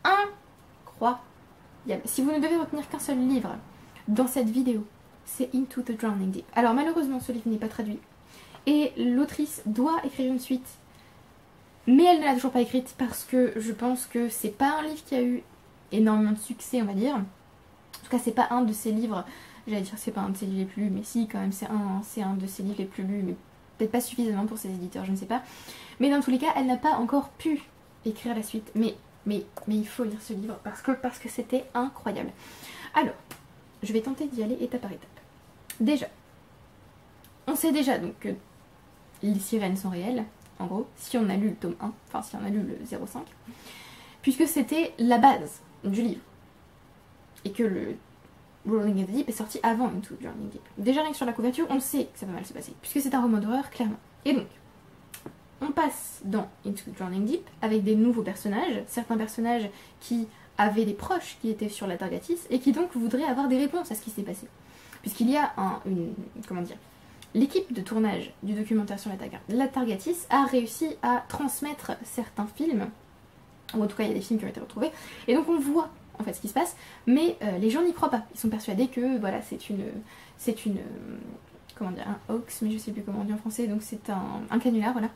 incroyable. Si vous ne devez retenir qu'un seul livre dans cette vidéo, c'est Into the Drowning Deep. Alors, malheureusement, ce livre n'est pas traduit. Et l'autrice doit écrire une suite, mais elle ne l'a toujours pas écrite parce que je pense que c'est pas un livre qui a eu énormément de succès, on va dire. En tout cas, c'est pas un de ses livres, j'allais dire c'est pas un de ses livres les plus lus, mais si, quand même, c'est un de ses livres les plus lus, mais peut-être pas suffisamment pour ses éditeurs, je ne sais pas. Mais dans tous les cas, elle n'a pas encore pu écrire la suite. Mais il faut lire ce livre parce que c'était incroyable. Alors, je vais tenter d'y aller étape par étape. Déjà, on sait déjà donc que les sirènes sont réelles, en gros, si on a lu le tome 1, enfin si on a lu le 0,5, puisque c'était la base du livre. Et que le Rolling in the Deep est sorti avant Into the Drowning Deep. Déjà rien que sur la couverture, on sait que ça va mal se passer, puisque c'est un roman d'horreur, clairement. Et donc, on passe dans Into the Drowning Deep avec des nouveaux personnages, certains personnages qui avaient des proches qui étaient sur la Targatis, et qui donc voudraient avoir des réponses à ce qui s'est passé. Puisqu'il y a comment dire, l'équipe de tournage du documentaire sur la Targatis a réussi à transmettre certains films, ou en tout cas il y a des films qui ont été retrouvés, et donc on voit en fait ce qui se passe, mais les gens n'y croient pas. Ils sont persuadés que voilà, c'est une comment dire, un hoax, mais je sais plus comment on dit en français, donc c'est un canular, voilà.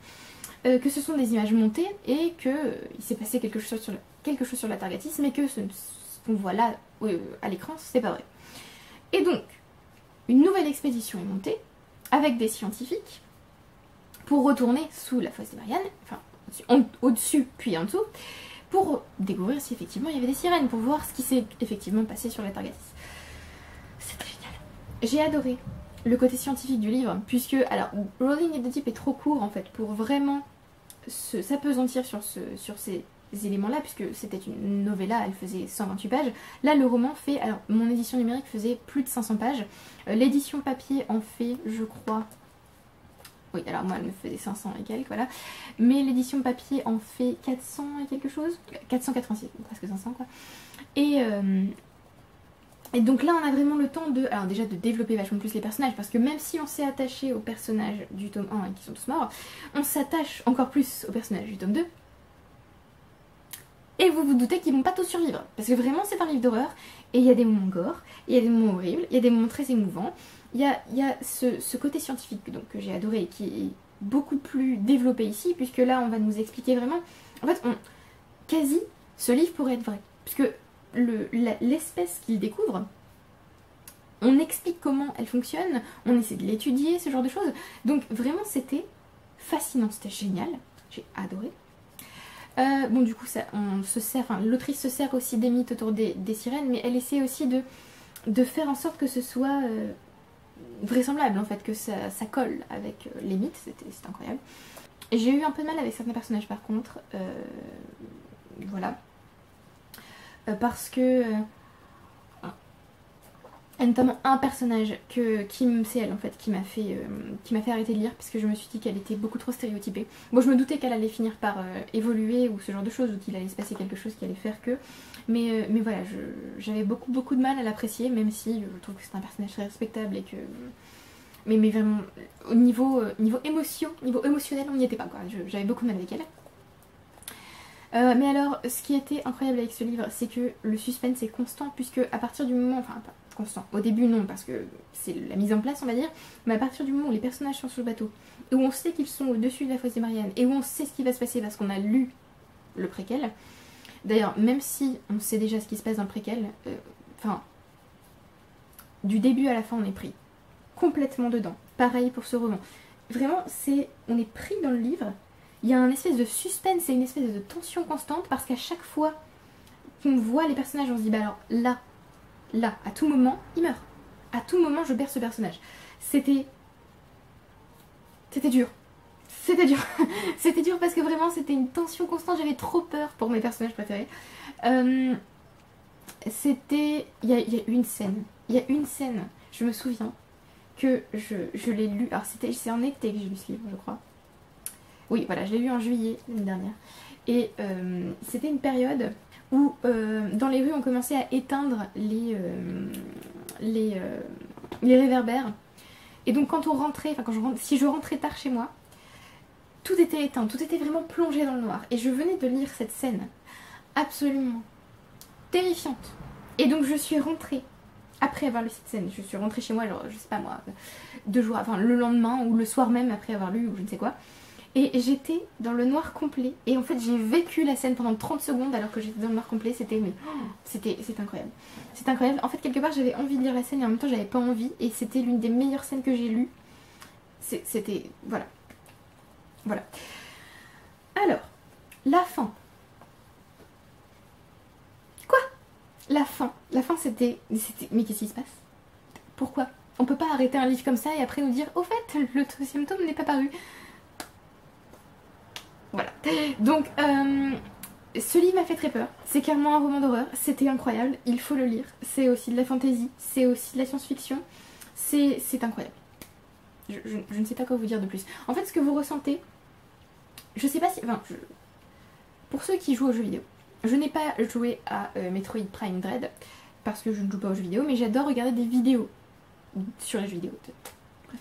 Que ce sont des images montées et qu'il s'est passé quelque chose sur la Targatis, mais que ce qu'on voit là à l'écran, c'est pas vrai. Et donc, une nouvelle expédition est montée avec des scientifiques pour retourner sous la fosse des Mariannes, enfin au-dessus puis en dessous, pour découvrir si effectivement il y avait des sirènes, pour voir ce qui s'est effectivement passé sur la Targatis. C'est génial. J'ai adoré le côté scientifique du livre, puisque, alors, Rolling in the Deep est trop court en fait pour vraiment s'apesantir sur ces éléments-là, puisque c'était une novella, elle faisait 128 pages. Là, le roman fait, alors, mon édition numérique faisait plus de 500 pages. L'édition papier en fait, je crois... Oui, alors moi, elle me faisait 500 et quelques, voilà. Mais l'édition papier en fait 400 et quelque chose. 486, presque 500, quoi. Et donc là, on a vraiment le temps alors déjà de développer vachement plus les personnages, parce que même si on s'est attaché aux personnages du tome 1 et qui sont tous morts, on s'attache encore plus aux personnages du tome 2. Et vous vous doutez qu'ils vont pas tous survivre, parce que vraiment c'est un livre d'horreur, et il y a des moments gore, il y a des moments horribles, il y a des moments très émouvants, il y a ce côté scientifique donc, que j'ai adoré, et qui est beaucoup plus développé ici, puisque là on va nous expliquer vraiment, en fait, quasi ce livre pourrait être vrai, puisque l'espèce qu'il découvre, on explique comment elle fonctionne, on essaie de l'étudier, ce genre de choses, donc vraiment c'était fascinant, c'était génial, j'ai adoré. Bon du coup l'autrice se sert aussi des mythes autour des sirènes, mais elle essaie aussi de faire en sorte que ce soit vraisemblable en fait, que ça colle avec les mythes, c'était incroyable. J'ai eu un peu de mal avec certains personnages par contre, voilà, parce que Et notamment un personnage c'est elle en fait qui m'a fait arrêter de lire parce que je me suis dit qu'elle était beaucoup trop stéréotypée. Bon, je me doutais qu'elle allait finir par évoluer ou ce genre de choses, ou qu'il allait se passer quelque chose qui allait faire que... Mais voilà, j'avais beaucoup de mal à l'apprécier, même si je trouve que c'est un personnage très respectable et que... Mais vraiment, au niveau émotionnel, on n'y était pas quoi. J'avais beaucoup de mal avec elle. Mais alors, ce qui était incroyable avec ce livre, c'est que le suspense est constant, puisque à partir du moment, enfin pas constant, au début non, parce que c'est la mise en place on va dire, mais à partir du moment où les personnages sont sur le bateau, et où on sait qu'ils sont au-dessus de la fosse des Mariannes, et où on sait ce qui va se passer parce qu'on a lu le préquel, d'ailleurs même si on sait déjà ce qui se passe dans le préquel, enfin, du début à la fin on est pris complètement dedans, pareil pour ce roman. Vraiment, on est pris dans le livre. Il y a un espèce de suspense et une espèce de tension constante parce qu'à chaque fois qu'on voit les personnages, on se dit bah alors là, à tout moment, il meurt. À tout moment, je perds ce personnage. C'était dur. C'était dur. C'était dur parce que vraiment, c'était une tension constante. J'avais trop peur pour mes personnages préférés. Il y a une scène. Il y a une scène, je me souviens, que je l'ai lu. Alors c'est en été que j'ai lu ce livre, je crois. Oui, voilà, je l'ai lu en juillet l'année dernière. Et c'était une période où dans les rues on commençait à éteindre les réverbères. Et donc quand on rentrait, enfin si je rentrais tard chez moi, tout était éteint, tout était vraiment plongé dans le noir. Et je venais de lire cette scène absolument terrifiante. Et donc je suis rentrée, après avoir lu cette scène, je suis rentrée chez moi, genre, je sais pas moi, 2 jours, enfin le lendemain ou le soir même après avoir lu ou je ne sais quoi. Et j'étais dans le noir complet. Et en fait j'ai vécu la scène pendant 30 secondes alors que j'étais dans le noir complet. C'était incroyable. C'était incroyable. En fait quelque part j'avais envie de lire la scène et en même temps j'avais pas envie. Et c'était l'une des meilleures scènes que j'ai lues. C'était... Voilà. Voilà. Alors, la fin. Quoi? La fin. La fin c'était... Mais qu'est-ce qui se passe? Pourquoi? On peut pas arrêter un livre comme ça et après nous dire au fait le 3e tome n'est pas paru. Voilà. Donc, ce livre m'a fait très peur. C'est clairement un roman d'horreur. C'était incroyable. Il faut le lire. C'est aussi de la fantasy. C'est aussi de la science-fiction. C'est incroyable. Je ne sais pas quoi vous dire de plus. En fait, ce que vous ressentez, je sais pas si... Enfin, pour ceux qui jouent aux jeux vidéo, je n'ai pas joué à Metroid Prime Dread parce que je ne joue pas aux jeux vidéo, mais j'adore regarder des vidéos sur les jeux vidéo. Bref.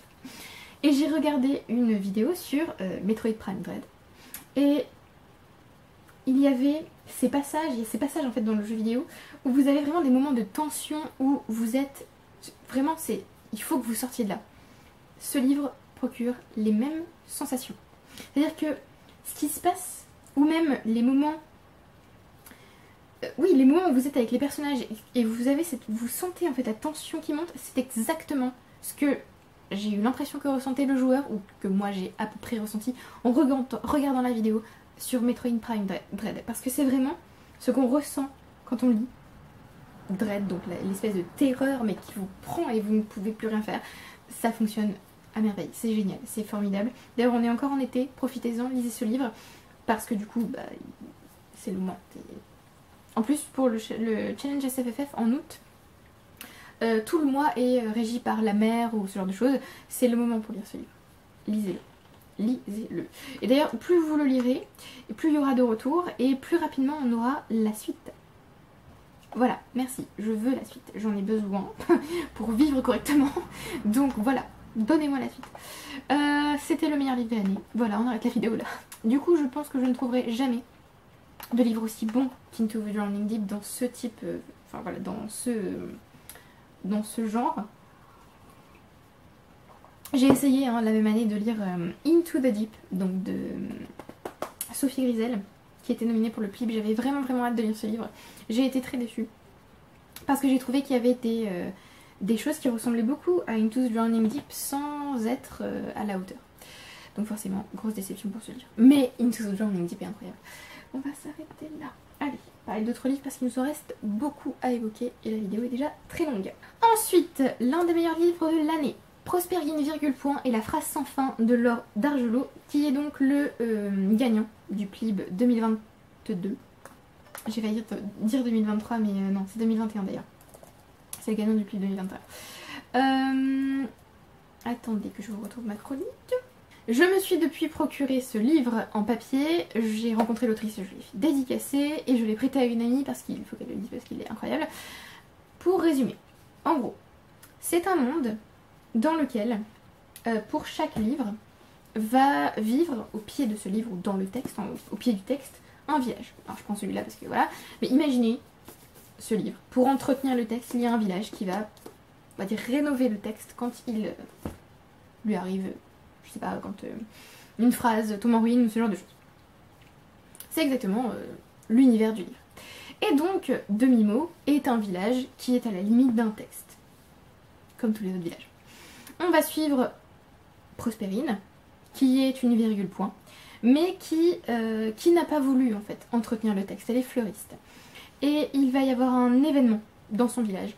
Et j'ai regardé une vidéo sur Metroid Prime Dread. Et il y avait ces passages, en fait dans le jeu vidéo où vous avez vraiment des moments de tension où vous êtes vraiment, il faut que vous sortiez de là. Ce livre procure les mêmes sensations. C'est-à-dire que ce qui se passe, ou même les moments, oui, les moments où vous êtes avec les personnages et vous sentez en fait la tension qui monte, c'est exactement ce que j'ai eu l'impression que ressentait le joueur, ou que moi j'ai à peu près ressenti en regardant la vidéo sur Metroid Prime Dread. Parce que c'est vraiment ce qu'on ressent quand on lit Dread, donc l'espèce de terreur mais qui vous prend et vous ne pouvez plus rien faire. Ça fonctionne à merveille, c'est génial, c'est formidable. D'ailleurs on est encore en été, profitez-en, lisez ce livre, parce que du coup bah, c'est le moment. En plus pour le challenge SFFF en août, tout le mois est régi par la mer ou ce genre de choses. C'est le moment pour lire ce livre. Lisez-le. Lisez-le. Et d'ailleurs, plus vous le lirez, plus il y aura de retours et plus rapidement on aura la suite. Voilà, merci. Je veux la suite. J'en ai besoin pour vivre correctement. Donc voilà, donnez-moi la suite. C'était le meilleur livre de l'année. Voilà, on arrête la vidéo là. Du coup, je pense que je ne trouverai jamais de livre aussi bon qu'Into the Drowning Deep dans ce type... enfin voilà, dans ce genre. J'ai essayé la même année de lire Into the Deep, donc de Sophie Grisel, qui était nominée pour le PLIB. J'avais vraiment hâte de lire ce livre. J'ai été très déçue parce que j'ai trouvé qu'il y avait des choses qui ressemblaient beaucoup à Into the Drowning Deep sans être à la hauteur. Donc forcément, grosse déception pour ce livre. Mais Into the Drowning Deep est incroyable. On va s'arrêter là. Allez, parler d'autres livres parce qu'il nous en reste beaucoup à évoquer et la vidéo est déjà très longue. Ensuite, l'un des meilleurs livres de l'année, Prosperine, virgule point et la phrase sans fin de Laure Dargelot, qui est donc le gagnant du PLIB 2022. J'ai failli dire 2023, mais non, c'est 2021 d'ailleurs. c'est le gagnant du prix 2021. Attendez que je vous retrouve ma chronique. Je me suis depuis procuré ce livre en papier, j'ai rencontré l'autrice, je l'ai fait dédicacer et je l'ai prêté à une amie parce qu'il faut qu'elle le lise parce qu'il est incroyable. Pour résumer, en gros, c'est un monde dans lequel, pour chaque livre, va vivre au pied de ce livre ou dans le texte, au pied du texte, un village. Alors je prends celui-là parce que voilà, mais imaginez ce livre. Pour entretenir le texte, il y a un village qui va, on va dire, rénover le texte quand il lui arrive, je sais pas, quand une phrase tombe en ruine ou ce genre de choses. C'est exactement l'univers du livre. Et donc, Demi-mot est un village qui est à la limite d'un texte, comme tous les autres villages. On va suivre Prospérine, qui est une virgule point, mais qui n'a pas voulu en fait entretenir le texte, elle est fleuriste. Et il va y avoir un événement dans son village.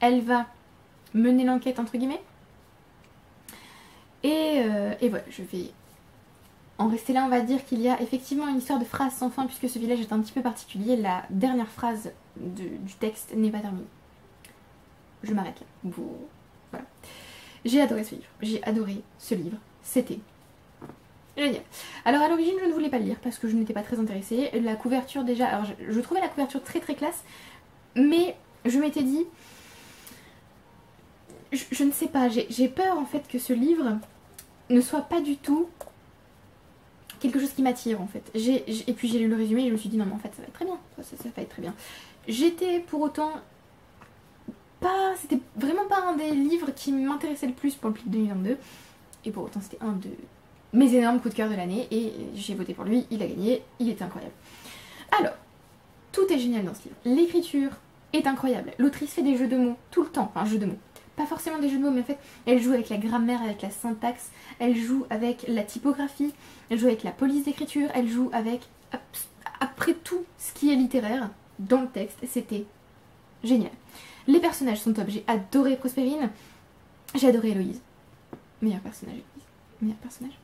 Elle va mener l'enquête entre guillemets. Et voilà, je vais en rester là, on va dire qu'il y a effectivement une histoire de phrase sans fin puisque ce village est un petit peu particulier. La dernière phrase du texte n'est pas terminée. Je m'arrête là. Voilà. J'ai adoré ce livre. J'ai adoré ce livre. C'était génial. Alors à l'origine je ne voulais pas le lire parce que je n'étais pas très intéressée. La couverture déjà, alors je trouvais la couverture très très classe, mais je m'étais dit, je ne sais pas, j'ai peur en fait que ce livre ne soit pas du tout quelque chose qui m'attire en fait. Et puis j'ai lu le résumé et je me suis dit non mais en fait ça va être très bien, ça va être très bien. J'étais pour autant pas, c'était vraiment pas un des livres qui m'intéressait le plus pour le Plic 2022 et pour autant c'était un de mes énormes coups de cœur de l'année et j'ai voté pour lui, il a gagné, il était incroyable. Alors, tout est génial dans ce livre. L'écriture est incroyable. L'autrice fait des jeux de mots tout le temps, enfin jeux de mots. Pas forcément des jeux de mots, mais en fait, elle joue avec la grammaire, avec la syntaxe, elle joue avec la typographie, elle joue avec la police d'écriture, elle joue avec après tout ce qui est littéraire dans le texte. C'était génial. Les personnages sont top. J'ai adoré Prospérine, j'ai adoré Héloïse. Meilleur personnage, Héloïse. Meilleur personnage.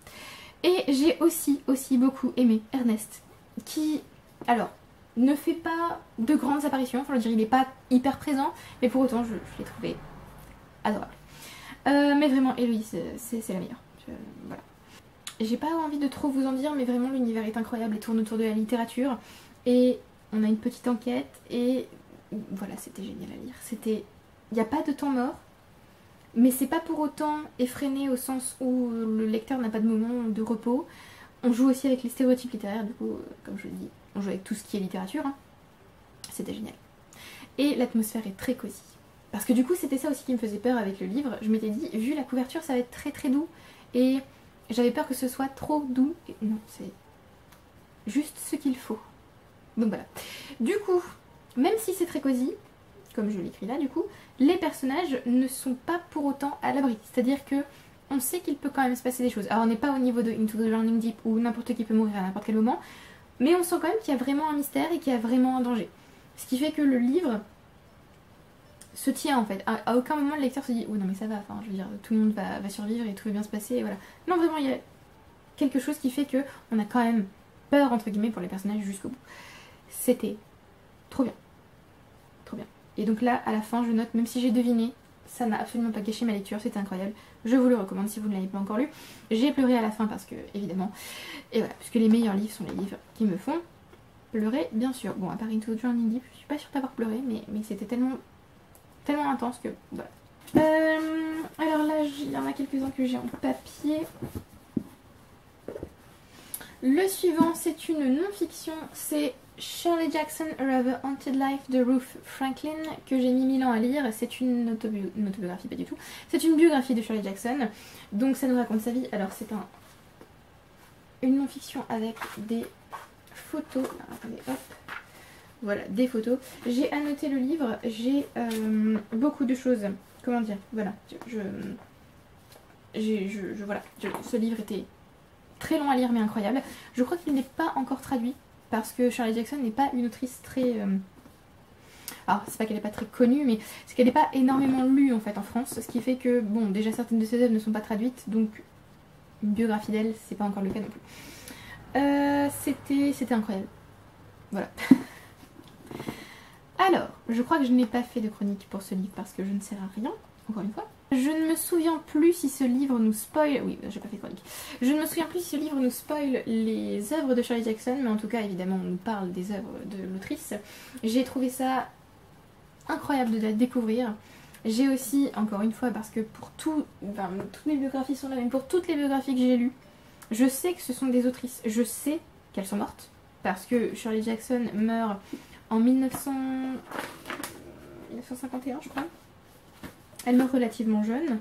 Et j'ai aussi beaucoup aimé Ernest, qui, alors, ne fait pas de grandes apparitions, enfin je veux dire il n'est pas hyper présent, mais pour autant je l'ai trouvé adorable. Mais vraiment Héloïse, c'est la meilleure. Voilà. J'ai pas envie de trop vous en dire, mais vraiment l'univers est incroyable et tourne autour de la littérature. Et on a une petite enquête et voilà, c'était génial à lire. C'était, il n'y a pas de temps mort, mais c'est pas pour autant effréné au sens où le lecteur n'a pas de moment de repos. On joue aussi avec les stéréotypes littéraires, du coup, comme je le dis, on joue avec tout ce qui est littérature. Hein. C'était génial. Et l'atmosphère est très cosy. Parce que du coup, c'était ça aussi qui me faisait peur avec le livre. Je m'étais dit, vu la couverture, ça va être très très doux. Et j'avais peur que ce soit trop doux. Et non, c'est juste ce qu'il faut. Donc voilà. Du coup, même si c'est très cosy, comme je l'écris là du coup, les personnages ne sont pas pour autant à l'abri. C'est-à-dire que on sait qu'il peut quand même se passer des choses. Alors on n'est pas au niveau de Into the Drowning Deep où n'importe qui peut mourir à n'importe quel moment, mais on sent quand même qu'il y a vraiment un mystère et qu'il y a vraiment un danger. Ce qui fait que le livre se tient en fait. À aucun moment le lecteur se dit oh non mais ça va, enfin je veux dire tout le monde va survivre et tout va bien se passer et voilà. Non vraiment il y a quelque chose qui fait que on a quand même peur entre guillemets pour les personnages jusqu'au bout. C'était trop bien. Trop bien. Et donc là à la fin je note, même si j'ai deviné, ça n'a absolument pas gâché ma lecture, c'était incroyable. Je vous le recommande si vous ne l'avez pas encore lu. J'ai pleuré à la fin parce que, évidemment, et voilà, puisque les meilleurs livres sont les livres qui me font pleurer, bien sûr. Bon, à part Into the Drowning Deep, je suis pas sûre d'avoir pleuré, mais c'était tellement intense que, voilà. Alors là, il y en a quelques-uns que j'ai en papier. Le suivant, c'est une non-fiction, c'est Shirley Jackson, A Rather Haunted Life de Ruth Franklin, que j'ai mis 1000 ans à lire. C'est une autobiographie, pas du tout. C'est une biographie de Shirley Jackson, donc ça nous raconte sa vie. Alors c'est une non-fiction avec des photos. Alors, attendez, hop. Voilà, des photos. J'ai annoté le livre, j'ai beaucoup de choses. Comment dire, voilà. Voilà, ce livre était très long à lire mais incroyable. Je crois qu'il n'est pas encore traduit parce que Shirley Jackson n'est pas une autrice très... Alors c'est pas qu'elle n'est pas très connue, mais c'est qu'elle n'est pas énormément lue en fait en France, ce qui fait que bon déjà certaines de ses œuvres ne sont pas traduites, donc une biographie d'elle c'est pas encore le cas non plus. C'était incroyable. Voilà. Alors, je crois que je n'ai pas fait de chronique pour ce livre parce que je ne sers à rien, encore une fois. Je ne me souviens plus si ce livre nous spoil... Oui, j'ai pas fait de chronique. Je ne me souviens plus si ce livre nous spoil les œuvres de Shirley Jackson, mais en tout cas, évidemment, on nous parle des œuvres de l'autrice. J'ai trouvé ça incroyable de la découvrir. J'ai aussi, encore une fois, parce que pour tout... Enfin, toutes mes biographies sont là, mais pour toutes les biographies que j'ai lues, je sais que ce sont des autrices. Je sais qu'elles sont mortes, parce que Shirley Jackson meurt en 1951, je crois. Elle meurt relativement jeune.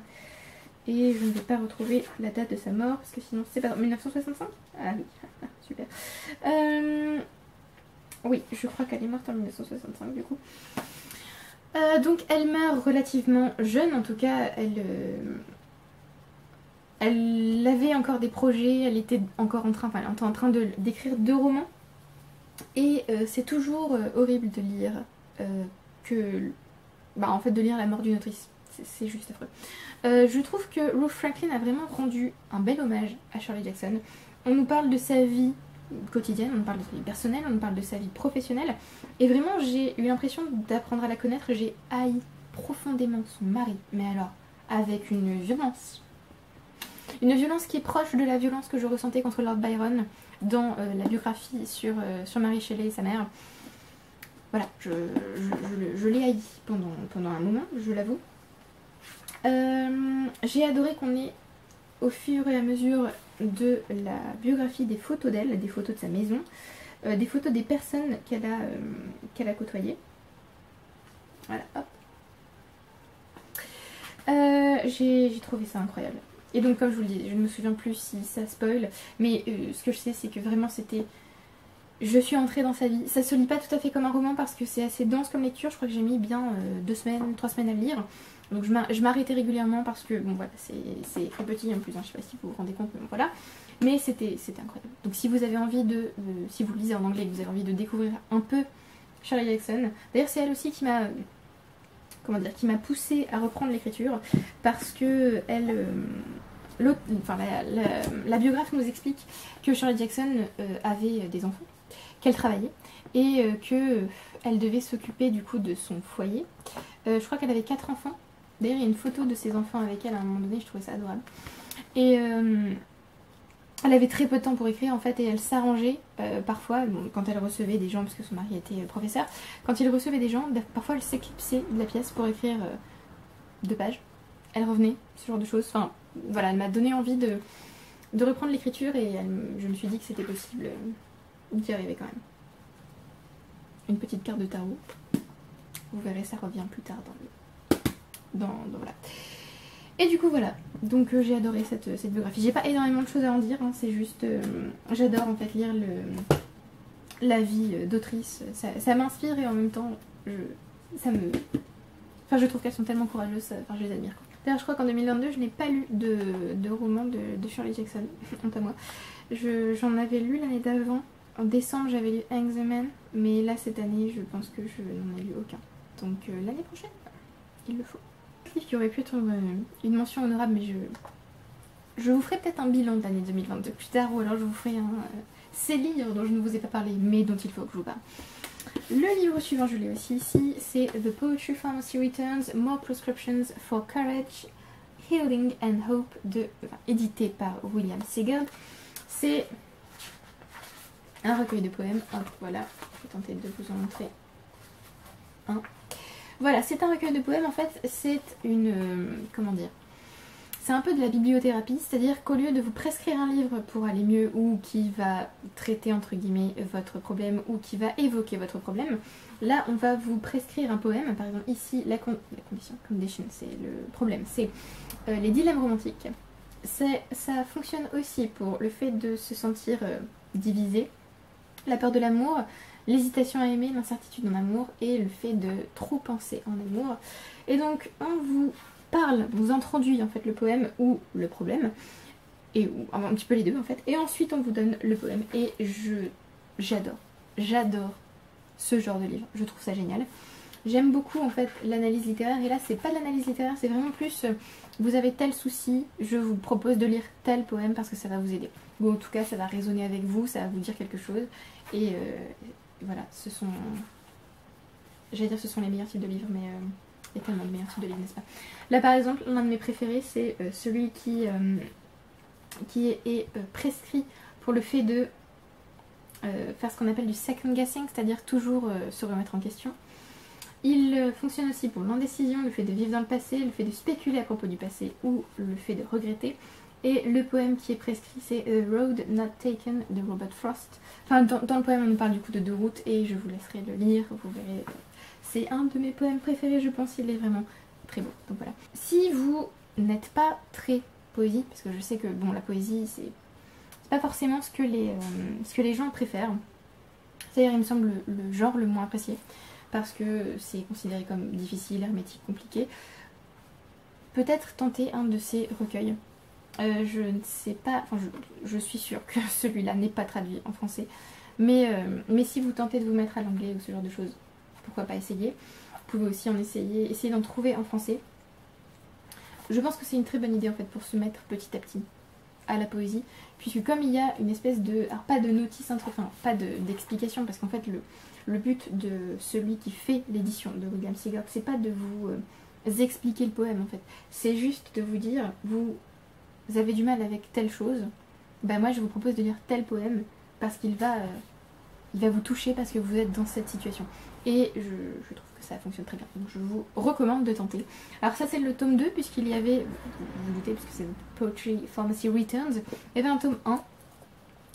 Et je ne vais pas retrouver la date de sa mort, parce que sinon c'est pas... 1965 ? Ah oui, super. Oui, je crois qu'elle est morte en 1965 du coup. Donc elle meurt relativement jeune, en tout cas elle avait encore des projets, elle était encore en train, enfin, elle était en train d'écrire 2 romans. Et c'est toujours horrible de lire en fait de lire la mort d'une autrice. C'est juste affreux. Je trouve que Ruth Franklin a vraiment rendu un bel hommage à Shirley Jackson. On nous parle de sa vie quotidienne, on nous parle de sa vie personnelle, on nous parle de sa vie professionnelle. Et vraiment, j'ai eu l'impression d'apprendre à la connaître. J'ai haï profondément son mari, mais alors avec une violence. Une violence qui est proche de la violence que je ressentais contre Lord Byron dans la biographie sur Mary Shelley et sa mère. Voilà, je l'ai haï pendant un moment, je l'avoue. J'ai adoré qu'on ait, au fur et à mesure de la biographie, des photos d'elle, des photos de sa maison, des photos des personnes qu'elle a côtoyées. Voilà, hop. J'ai trouvé ça incroyable. Et donc, comme je vous le dis, je ne me souviens plus si ça spoil, mais ce que je sais, c'est que vraiment c'était... Je suis entrée dans sa vie. Ça se lit pas tout à fait comme un roman parce que c'est assez dense comme lecture. Je crois que j'ai mis bien 2 semaines, 3 semaines à le lire. Donc je m'arrêtais régulièrement parce que, bon voilà, c'est écrit petit en plus, hein, je sais pas si vous vous rendez compte, mais bon, voilà. Mais c'était incroyable. Donc si vous avez envie de... si vous lisez en anglais et que vous avez envie de découvrir un peu Shirley Jackson, d'ailleurs c'est elle aussi qui m'a... comment dire, qui m'a poussée à reprendre l'écriture parce que elle... la biographe nous explique que Shirley Jackson avait des enfants, qu'elle travaillait et qu'elle devait s'occuper du coup de son foyer. Je crois qu'elle avait 4 enfants. D'ailleurs, il y a une photo de ses enfants avec elle à un moment donné, je trouvais ça adorable. Et elle avait très peu de temps pour écrire en fait, et elle s'arrangeait parfois, bon, quand elle recevait des gens, parce que son mari était professeur, quand il recevait des gens, parfois elle s'éclipsait de la pièce pour écrire 2 pages. Elle revenait, ce genre de choses. Enfin, voilà, elle m'a donné envie de reprendre l'écriture et je me suis dit que c'était possible d'y arriver quand même. Une petite carte de tarot. Vous verrez, ça revient plus tard voilà. Et du coup, voilà. Donc j'ai adoré cette biographie. J'ai pas énormément de choses à en dire, hein, c'est juste... j'adore en fait lire la vie d'autrice. Ça m'inspire et en même temps, enfin, je trouve qu'elles sont tellement courageuses, enfin, je les admire. D'ailleurs, je crois qu'en 2022, je n'ai pas lu de roman de Shirley Jackson. Honte à moi. J'en avais lu l'année d'avant. En décembre, j'avais lu Hang the Man. Mais là, cette année, je pense que je n'en ai lu aucun. Donc l'année prochaine, il le faut. Un livre qui aurait pu être une mention honorable, mais je vous ferai peut-être un bilan de l'année 2022 plus tard. Ou alors je vous ferai ces livres dont je ne vous ai pas parlé, mais dont il faut que je vous parle. Le livre suivant, je l'ai aussi ici, c'est The Poetry Pharmacy Returns, More Prescriptions for Courage, Healing and Hope, édité par William Segal. C'est un recueil de poèmes. Hop, voilà, je vais tenter de vous en montrer un. Voilà, c'est un recueil de poèmes, en fait, c'est une... comment dire, c'est un peu de la bibliothérapie, c'est-à-dire qu'au lieu de vous prescrire un livre pour aller mieux ou qui va traiter entre guillemets votre problème ou qui va évoquer votre problème, là on va vous prescrire un poème. Par exemple ici la condition, c'est le problème, c'est les dilemmes romantiques. Ça fonctionne aussi pour le fait de se sentir divisé, la peur de l'amour, l'hésitation à aimer, l'incertitude en amour et le fait de trop penser en amour. Et donc on vous vous introduit en fait le poème ou le problème, ou un petit peu les deux en fait, et ensuite on vous donne le poème. Et j'adore ce genre de livre, je trouve ça génial. J'aime beaucoup en fait l'analyse littéraire, et là c'est pas de l'analyse littéraire, c'est vraiment plus vous avez tel souci, je vous propose de lire tel poème parce que ça va vous aider, ou en tout cas ça va résonner avec vous, ça va vous dire quelque chose. Et voilà, j'allais dire que ce sont les meilleurs types de livres, mais il y a tellement de meilleurs types de livres, n'est-ce pas? Là par exemple, l'un de mes préférés, c'est celui qui est prescrit pour le fait de faire ce qu'on appelle du second guessing, c'est-à-dire toujours se remettre en question. Il fonctionne aussi pour l'indécision, le fait de vivre dans le passé, le fait de spéculer à propos du passé ou le fait de regretter. Et le poème qui est prescrit, c'est The Road Not Taken de Robert Frost. Enfin, dans le poème, on nous parle du coup de deux routes et je vous laisserai le lire, vous verrez. C'est un de mes poèmes préférés, je pense, il est vraiment très beau. Donc voilà. Si vous n'êtes pas très poésie, parce que je sais que bon, la poésie, c'est pas forcément ce que les gens préfèrent. C'est-à-dire, il me semble, le genre le moins apprécié. Parce que c'est considéré comme difficile, hermétique, compliqué. Peut-être tenter un de ces recueils. Je ne sais pas, enfin je suis sûre que celui-là n'est pas traduit en français. Mais si vous tentez de vous mettre à l'anglais ou ce genre de choses, pourquoi pas essayer. Vous pouvez aussi essayer d'en trouver en français. Je pense que c'est une très bonne idée en fait pour se mettre petit à petit à la poésie. Puisque comme il y a une espèce de... Alors pas de notice, enfin pas d'explication, parce qu'en fait le but de celui qui fait l'édition de William Sigurd, c'est pas de vous expliquer le poème en fait. C'est juste de vous dire, vous avez du mal avec telle chose, bah moi je vous propose de lire tel poème parce qu'il va vous toucher parce que vous êtes dans cette situation. Et je trouve que ça fonctionne très bien. Donc je vous recommande de tenter. Alors ça c'est le tome 2 puisqu'il y avait, vous vous doutez puisque c'est Poetry Pharmacy Returns, il y avait un tome 1.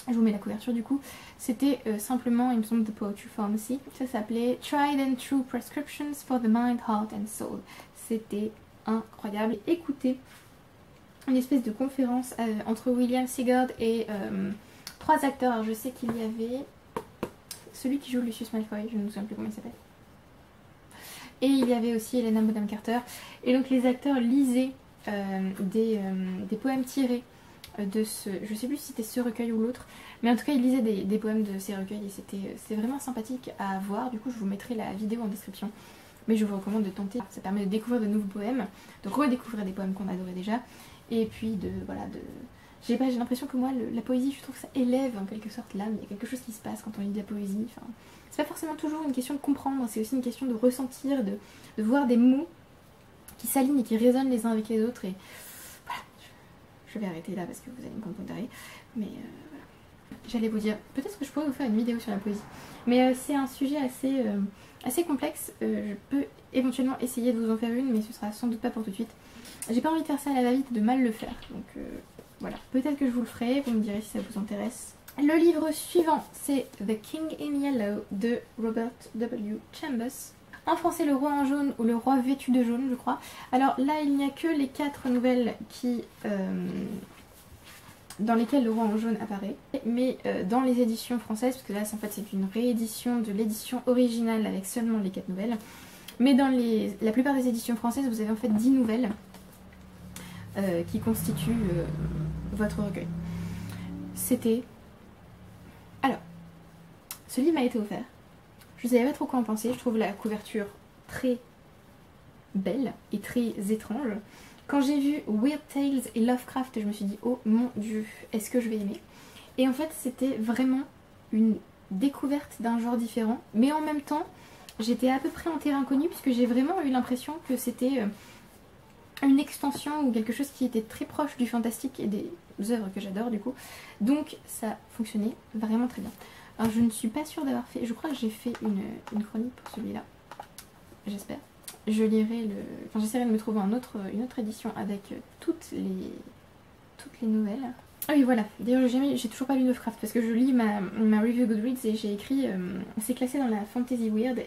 Je vous mets la couverture du coup. C'était simplement, il me semble, The Poetry Pharmacy. Ça s'appelait Tried and True Prescriptions for the Mind, Heart and Soul. C'était incroyable. Écoutez, une espèce de conférence entre William Sigurd et 3 acteurs. Alors je sais qu'il y avait celui qui joue Lucius Malfoy, je ne me souviens plus comment il s'appelle. Et il y avait aussi Helena Bonham Carter. Et donc les acteurs lisaient des poèmes tirés de ce... Je sais plus si c'était ce recueil ou l'autre. Mais en tout cas ils lisaient des poèmes de ces recueils et c'était vraiment sympathique à voir. Du coup je vous mettrai la vidéo en description. Mais je vous recommande de tenter. Ça permet de découvrir de nouveaux poèmes. De redécouvrir des poèmes qu'on adorait déjà. Et puis j'ai l'impression que moi la poésie, je trouve que ça élève en quelque sorte l'âme. Il y a quelque chose qui se passe quand on lit de la poésie. Enfin, c'est pas forcément toujours une question de comprendre, c'est aussi une question de ressentir, de voir des mots qui s'alignent et qui résonnent les uns avec les autres. Et voilà, je vais arrêter là parce que vous allez me comprendre d'arrêt. Mais voilà. J'allais vous dire, peut-être que je pourrais vous faire une vidéo sur la poésie. Mais c'est un sujet assez complexe. Je peux éventuellement essayer de vous en faire une, mais ce sera sans doute pas pour tout de suite. J'ai pas envie de faire ça à la va-vite, de mal le faire. Donc voilà, peut-être que je vous le ferai, vous me direz si ça vous intéresse. Le livre suivant, c'est The King in Yellow de Robert W. Chambers. En français, Le Roi en jaune ou Le Roi vêtu de jaune, je crois. Alors là, il n'y a que les 4 nouvelles dans lesquelles Le Roi en jaune apparaît. Mais dans les éditions françaises, parce que là, en fait, c'est une réédition de l'édition originale avec seulement les 4 nouvelles. Mais dans la plupart des éditions françaises, vous avez en fait 10 nouvelles qui constituent votre recueil. C'était... Alors, ce livre m'a été offert. Je ne savais pas trop quoi en penser. Je trouve la couverture très belle et très étrange. Quand j'ai vu Weird Tales et Lovecraft, je me suis dit, oh mon dieu, est-ce que je vais aimer? Et en fait, c'était vraiment une découverte d'un genre différent. Mais en même temps, j'étais à peu près en terrain inconnu puisque j'ai vraiment eu l'impression que c'était une extension ou quelque chose qui était très proche du fantastique et des œuvres que j'adore du coup. Donc ça fonctionnait vraiment très bien. Alors je ne suis pas sûre d'avoir fait... Je crois que j'ai fait une chronique pour celui-là. J'espère. Je lirai le... Enfin j'essaierai de me trouver une autre édition avec toutes les nouvelles. Ah oui voilà, d'ailleurs j'ai toujours pas lu Lovecraft parce que je lis ma review Goodreads et j'ai écrit... c'est classé dans la fantasy weird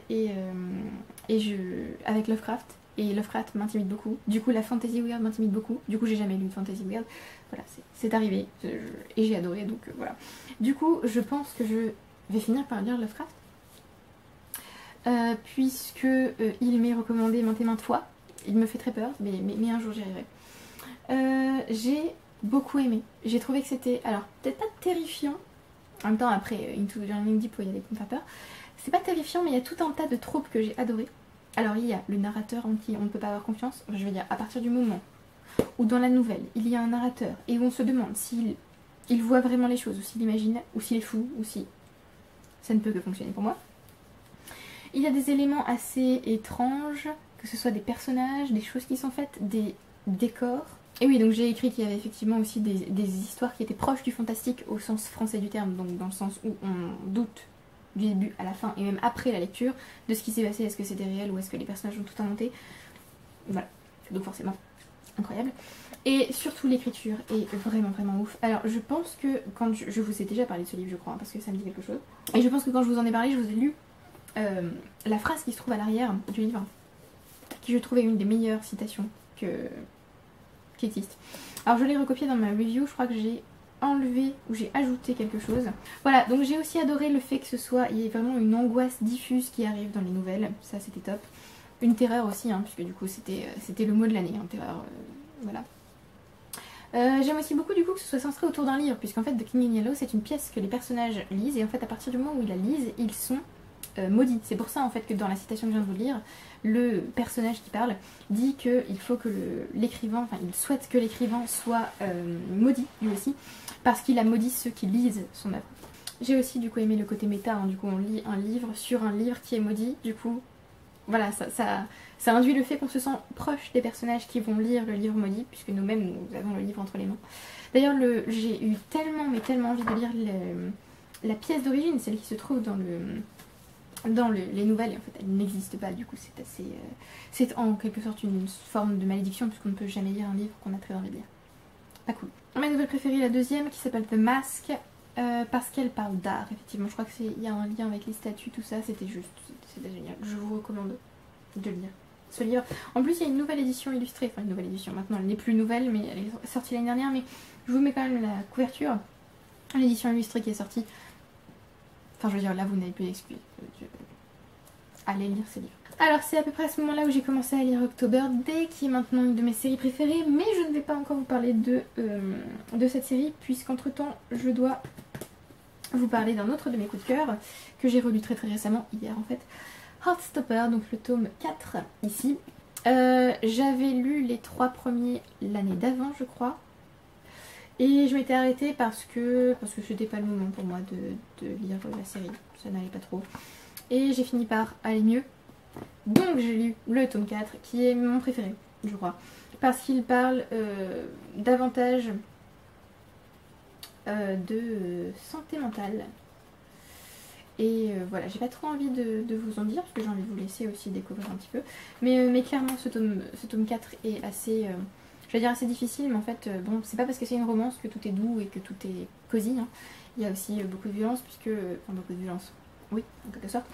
avec Lovecraft. Et Lovecraft m'intimide beaucoup. Du coup la fantasy weird m'intimide beaucoup. Du coup j'ai jamais lu de fantasy weird. Voilà, c'est arrivé. Et j'ai adoré donc voilà. Du coup je pense que je vais finir par lire Lovecraft. Puisque il m'est recommandé maintes et maintes fois. Il me fait très peur, mais un jour j'y arriverai. J'ai beaucoup aimé. J'ai trouvé que c'était, alors peut-être pas terrifiant. En même temps après Into the Journey Deep, il y a des qui me font peur. C'est pas terrifiant mais il y a tout un tas de tropes que j'ai adoré. Alors il y a le narrateur en qui on ne peut pas avoir confiance, je veux dire à partir du moment où dans la nouvelle il y a un narrateur et où on se demande s'il voit vraiment les choses, ou s'il imagine, ou s'il est fou, ou si ça ne peut que fonctionner pour moi. Il y a des éléments assez étranges, que ce soit des personnages, des choses qui sont faites, des décors. Et oui, donc j'ai écrit qu'il y avait effectivement aussi des histoires qui étaient proches du fantastique au sens français du terme, donc dans le sens où on doute du début à la fin et même après la lecture de ce qui s'est passé, est-ce que c'était réel ou est-ce que les personnages ont tout inventé. Voilà, donc forcément incroyable. Et surtout l'écriture est vraiment vraiment ouf. Alors je pense que quand je vous ai déjà parlé de ce livre je crois, hein, parce que ça me dit quelque chose. Et je pense que quand je vous en ai parlé, je vous ai lu la phrase qui se trouve à l'arrière du livre, qui je trouvais une des meilleures citations qui existe. Alors je l'ai recopié dans ma review, je crois que j'ai enlevé ou j'ai ajouté quelque chose. Voilà, donc j'ai aussi adoré le fait que il y ait vraiment une angoisse diffuse qui arrive dans les nouvelles, ça c'était top. Une terreur aussi, hein, puisque du coup c'était le mot de l'année, hein, terreur, voilà. J'aime aussi beaucoup du coup que ce soit centré autour d'un livre, puisqu'en fait The King in Yellow c'est une pièce que les personnages lisent, et en fait à partir du moment où ils la lisent, ils sont maudits. C'est pour ça en fait que dans la citation que je viens de vous lire, le personnage qui parle dit qu'il faut que l'écrivain, enfin il souhaite que l'écrivain soit maudit lui aussi, parce qu'il a maudit ceux qui lisent son œuvre. J'ai aussi du coup aimé le côté méta, hein, du coup on lit un livre sur un livre qui est maudit, du coup voilà, ça induit le fait qu'on se sent proche des personnages qui vont lire le livre maudit, puisque nous-mêmes nous avons le livre entre les mains. D'ailleurs j'ai eu tellement mais tellement envie de lire la pièce d'origine, celle qui se trouve dans les nouvelles, et en fait elle n'existe pas, du coup c'est assez... c'est en quelque sorte une forme de malédiction, puisqu'on ne peut jamais lire un livre qu'on a très envie de lire. Pas cool. Ma nouvelle préférée, la deuxième, qui s'appelle The Mask, parce qu'elle parle d'art, effectivement. Je crois qu'il y a un lien avec les statues, tout ça, c'était génial. Je vous recommande de lire ce livre. En plus il y a une nouvelle édition illustrée, enfin une nouvelle édition, maintenant elle n'est plus nouvelle, mais elle est sortie l'année dernière, mais je vous mets quand même la couverture, l'édition illustrée qui est sortie. Enfin je veux dire, là vous n'avez plus d'excuses. Allez lire ces livres. Alors c'est à peu près à ce moment-là où j'ai commencé à lire October Daye, qui est maintenant une de mes séries préférées, mais je ne vais pas encore vous parler de cette série, puisqu'entre temps je dois vous parler d'un autre de mes coups de cœur, que j'ai relu très récemment, hier en fait. Heartstopper, donc le tome 4 ici. J'avais lu les 3 premiers l'année d'avant je crois. Et je m'étais arrêtée parce que c'était pas le moment pour moi de lire la série, ça n'allait pas trop. Et j'ai fini par aller mieux. Donc j'ai lu le tome 4 qui est mon préféré, je crois. Parce qu'il parle davantage de santé mentale. Et voilà, j'ai pas trop envie de vous en dire parce que j'ai envie de vous laisser aussi découvrir un petit peu. Mais clairement ce tome 4 est assez... je vais dire assez difficile, mais en fait, bon, c'est pas parce que c'est une romance que tout est doux et que tout est cosy. Hein. Il y a aussi beaucoup de violence, puisque... Enfin, beaucoup de violence, oui, en quelque sorte.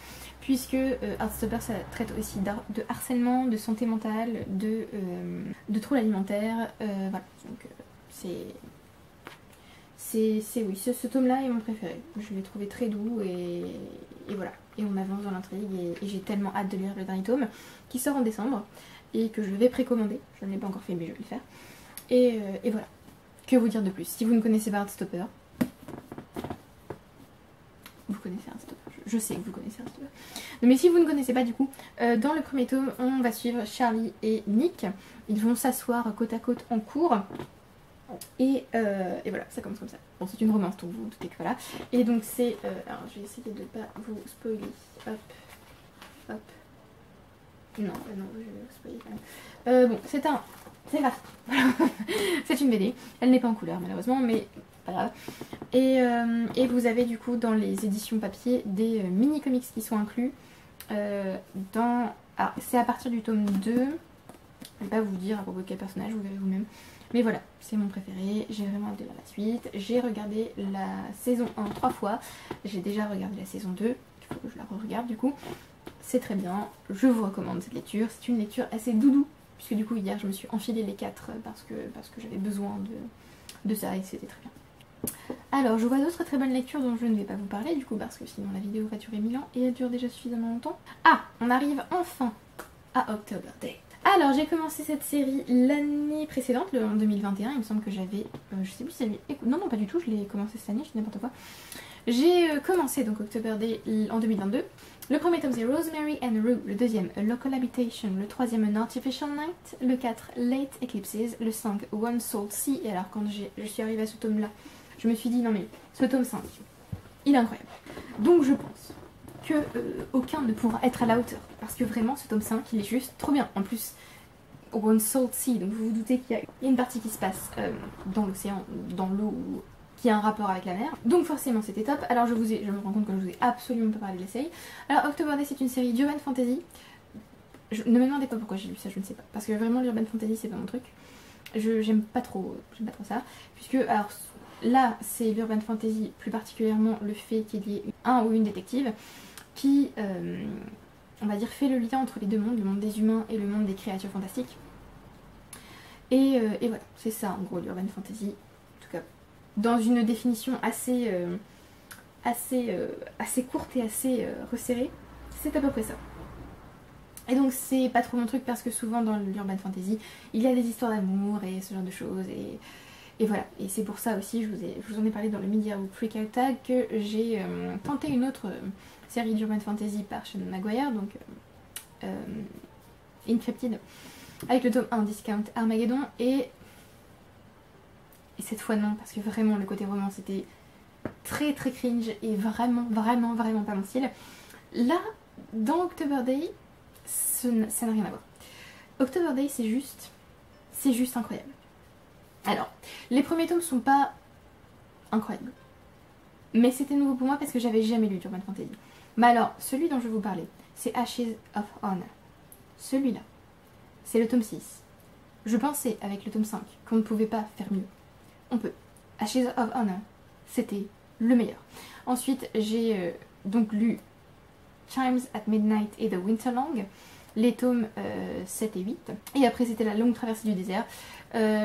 Puisque Heartstopper, ça traite aussi de harcèlement, de santé mentale, de troubles alimentaires. Voilà, donc oui, ce tome-là est mon préféré. Je l'ai trouvé très doux et voilà. Et on avance dans l'intrigue et j'ai tellement hâte de lire le dernier tome qui sort en décembre et que je vais précommander. Je ne l'ai pas encore fait mais je vais le faire. Et voilà. Que vous dire de plus? Si vous ne connaissez pas Heartstopper, vous connaissez Heartstopper. Je sais que vous connaissez Heartstopper. Mais si vous ne connaissez pas du coup, dans le premier tome, on va suivre Charlie et Nick. Ils vont s'asseoir côte à côte en cours. Et voilà, ça commence comme ça. Bon, c'est une romance, donc vous vous doutez que voilà. Et donc c'est... alors, je vais essayer de ne pas vous spoiler. Hop. Hop. Non, je vais vous spoiler quand même. Bon, c'est grave. Voilà. C'est une BD. Elle n'est pas en couleur, malheureusement, mais pas grave. Et vous avez du coup, dans les éditions papier, des mini-comics qui sont inclus. Alors, c'est à partir du tome 2. Je ne vais pas vous dire à propos de quel personnage, vous verrez vous-même. Mais voilà, c'est mon préféré, j'ai vraiment hâte de lire la suite. J'ai regardé la saison 1 3 fois, j'ai déjà regardé la saison 2, il faut que je la re-regarde du coup. C'est très bien, je vous recommande cette lecture, c'est une lecture assez doudou, puisque du coup hier je me suis enfilé les 4 parce que j'avais besoin de ça et c'était très bien. Alors je vois d'autres très bonnes lectures dont je ne vais pas vous parler du coup parce que sinon la vidéo va durer 1000 ans et elle dure déjà suffisamment longtemps. Ah, on arrive enfin à October Daye. Alors j'ai commencé cette série l'année précédente, en 2021, il me semble que j'avais... je sais plus si j'avais... Non, pas du tout, je l'ai commencé cette année, je dis n'importe quoi. J'ai commencé donc October Daye en 2022. Le premier tome c'est Rosemary and Rue, le deuxième A Local Habitation, le troisième An Artificial Night, le 4 Late Eclipses, le 5 One Salt Sea. Et alors quand je suis arrivée à ce tome là, je me suis dit non mais ce tome 5, il est incroyable. Donc je pense que aucun ne pourra être à la hauteur. Parce que vraiment, ce tome 5, il est juste trop bien. En plus, One Salt Sea, donc vous vous doutez qu'il y a une partie qui se passe dans l'océan, dans l'eau, qui a un rapport avec la mer. Donc forcément, c'était top. Alors je me rends compte que je vous ai absolument pas parlé de la série. Alors October Days, c'est une série d'urban fantasy. Ne me demandez pas pourquoi j'ai lu ça, je ne sais pas. Parce que vraiment, l'urban fantasy, c'est pas mon truc. J'aime pas trop ça. Puisque, alors là, c'est l'urban fantasy, plus particulièrement le fait qu'il y ait un ou une détective qui, on va dire, fait le lien entre les deux mondes, le monde des humains et le monde des créatures fantastiques. Et voilà, c'est ça en gros l'urban fantasy. En tout cas, dans une définition assez courte et assez resserrée, c'est à peu près ça. Et donc c'est pas trop mon truc parce que souvent dans l'urban fantasy, il y a des histoires d'amour et ce genre de choses et voilà. Et c'est pour ça aussi, je vous en ai parlé dans le Media ou Freak Out Tag, que j'ai tenté une autre série d'urban fantasy par Shannon Maguire, donc Encrypted, avec le tome 1 Discount Armageddon, et cette fois non, parce que vraiment le côté roman c'était très très cringe et vraiment pas mon style. Là, dans October Day, ça n'a rien à voir. October Day, c'est juste incroyable. Alors, les premiers tomes sont pas incroyables, mais c'était nouveau pour moi parce que j'avais jamais lu d'urban fantasy. Mais alors, celui dont je vais vous parler, c'est Ashes of Honor. Celui-là, c'est le tome 6. Je pensais avec le tome 5 qu'on ne pouvait pas faire mieux. On peut. Ashes of Honor, c'était le meilleur. Ensuite, j'ai donc lu Chimes at Midnight et The Winterlang, les tomes 7 et 8. Et après, c'était la longue traversée du désert,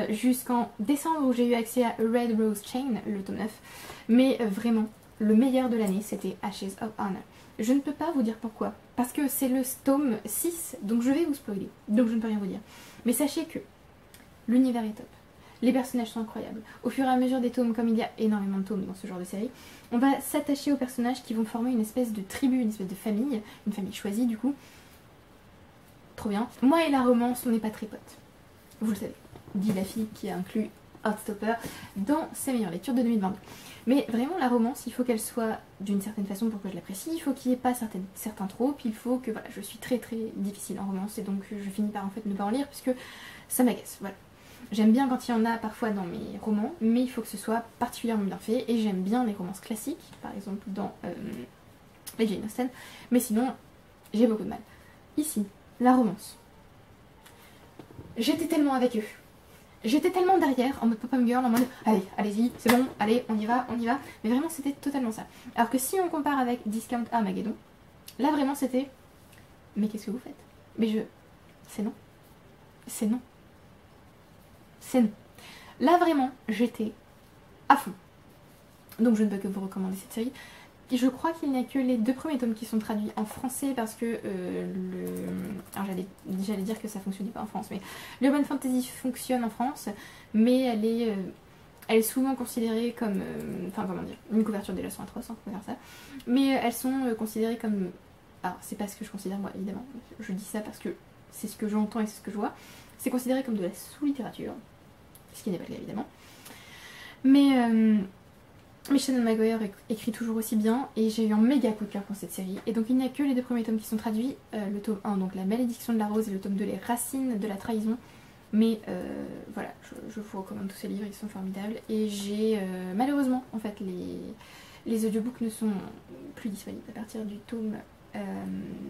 jusqu'en décembre où j'ai eu accès à Red Rose Chain, le tome 9. Mais vraiment, le meilleur de l'année, c'était Ashes of Honor. Je ne peux pas vous dire pourquoi, parce que c'est le tome 6, donc je vais vous spoiler, donc je ne peux rien vous dire. Mais sachez que l'univers est top. Les personnages sont incroyables. Au fur et à mesure des tomes, comme il y a énormément de tomes dans ce genre de série, on va s'attacher aux personnages qui vont former une espèce de tribu, une espèce de famille, une famille choisie du coup. Trop bien. Moi et la romance, on n'est pas très potes. Vous le savez, dit la fille qui a inclus Heartstopper dans ses meilleures lectures de 2022. Mais vraiment, la romance, il faut qu'elle soit d'une certaine façon pour que je l'apprécie. Il faut qu'il n'y ait pas certains tropes. Il faut que, voilà, je suis très difficile en romance et donc je finis par en fait ne pas en lire puisque ça m'agace. Voilà. J'aime bien quand il y en a parfois dans mes romans, mais il faut que ce soit particulièrement bien fait. Et j'aime bien les romances classiques, par exemple dans les Jane Austen. Mais sinon, j'ai beaucoup de mal. Ici, la romance. J'étais tellement avec eux. J'étais tellement derrière, en mode pop-up girl, en mode allez, allez-y, c'est bon, allez, on y va. Mais vraiment, c'était totalement ça. Alors que si on compare avec Discount Armageddon, là vraiment c'était mais qu'est-ce que vous faites? Mais c'est non. C'est non. C'est non. Là vraiment, j'étais à fond. Donc je ne peux que vous recommander cette série. Et je crois qu'il n'y a que les 2 premiers tomes qui sont traduits en français parce que alors j'allais dire que ça fonctionnait pas en France, mais l'urban fantasy fonctionne en France, mais elle est souvent considérée comme, enfin comment dire, une couverture des leçons atroces, on peut faire ça, mais elles sont considérées comme, alors c'est pas ce que je considère moi évidemment, je dis ça parce que c'est ce que j'entends et c'est ce que je vois, c'est considéré comme de la sous-littérature, ce qui n'est pas le cas évidemment, mais Shannon Maguire écrit toujours aussi bien et j'ai eu un méga coup de cœur pour cette série. Et donc il n'y a que les 2 premiers tomes qui sont traduits, le tome 1 donc La Malédiction de la Rose et le tome 2 Les Racines de la Trahison. Mais voilà, je vous recommande tous ces livres, ils sont formidables. Et j'ai malheureusement en fait les audiobooks ne sont plus disponibles à partir du tome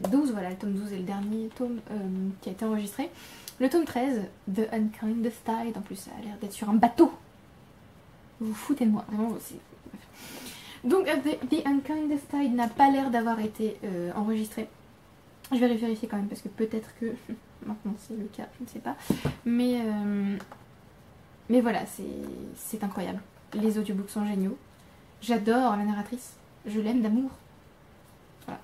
12, voilà le tome 12 est le dernier tome qui a été enregistré. Le tome 13, The Unkindest Tide, en plus ça a l'air d'être sur un bateau. Vous vous foutez de moi, vraiment c'est... Donc The Unkindest Tide n'a pas l'air d'avoir été enregistré. Je vais vérifier quand même parce que peut-être que maintenant c'est le cas, je ne sais pas. Mais voilà, c'est incroyable. Les audiobooks sont géniaux. J'adore la narratrice, je l'aime d'amour. Voilà.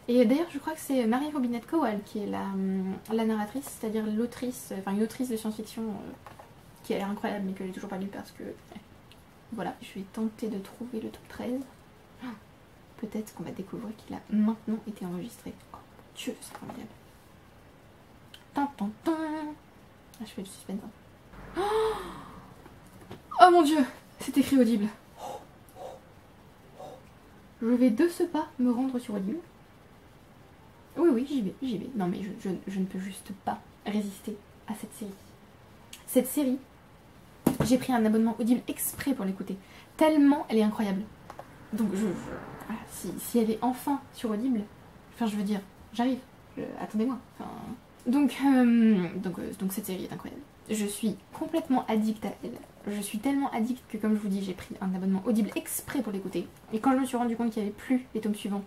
Et d'ailleurs je crois que c'est Marie Robinette Kowal qui est la narratrice, c'est-à-dire l'autrice, enfin une autrice de science-fiction qui a l'air incroyable mais que j'ai toujours pas lu parce que... Voilà, je vais tenter de trouver le top 13. Peut-être qu'on va découvrir qu'il a maintenant été enregistré. Oh Dieu, c'est formidable. Ah, je fais du suspense. Oh mon Dieu, c'est écrit Audible. Je vais de ce pas me rendre sur Audible. Oui, oui, j'y vais, j'y vais. Non mais je ne peux juste pas résister à cette série. Cette série, j'ai pris un abonnement Audible exprès pour l'écouter. Tellement elle est incroyable. Donc voilà, si elle est enfin sur Audible, enfin je veux dire, j'arrive, attendez-moi. Enfin, donc cette série est incroyable. Je suis complètement addict à elle. Je suis tellement addict que comme je vous dis, j'ai pris un abonnement Audible exprès pour l'écouter. Et quand je me suis rendu compte qu'il n'y avait plus les tomes suivants,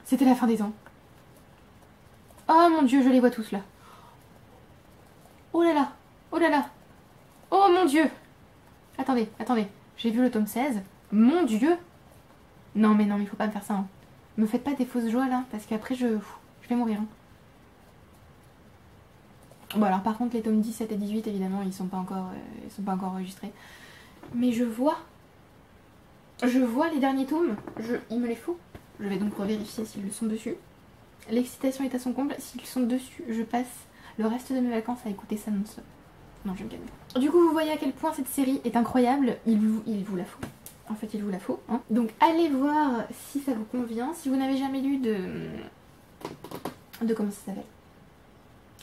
c'était la fin des temps. Oh mon dieu, je les vois tous là. Oh là là, oh là là, oh mon dieu. Attendez, attendez, j'ai vu le tome 16. Mon dieu. Non mais il faut pas me faire ça. Hein. Me faites pas des fausses joies là, parce qu'après je vais mourir. Hein. Bon alors par contre les tomes 17 et 18 évidemment ils sont pas encore enregistrés. Mais je vois les derniers tomes, il me les faut. Je vais donc revérifier s'ils sont dessus. L'excitation est à son comble, s'ils sont dessus, je passe le reste de mes vacances à écouter ça non-stop. Non, je me calme. Du coup vous voyez à quel point cette série est incroyable, il vous la faut. En fait il vous la faut. Hein. Donc allez voir si ça vous convient. Si vous n'avez jamais lu de comment ça s'appelle,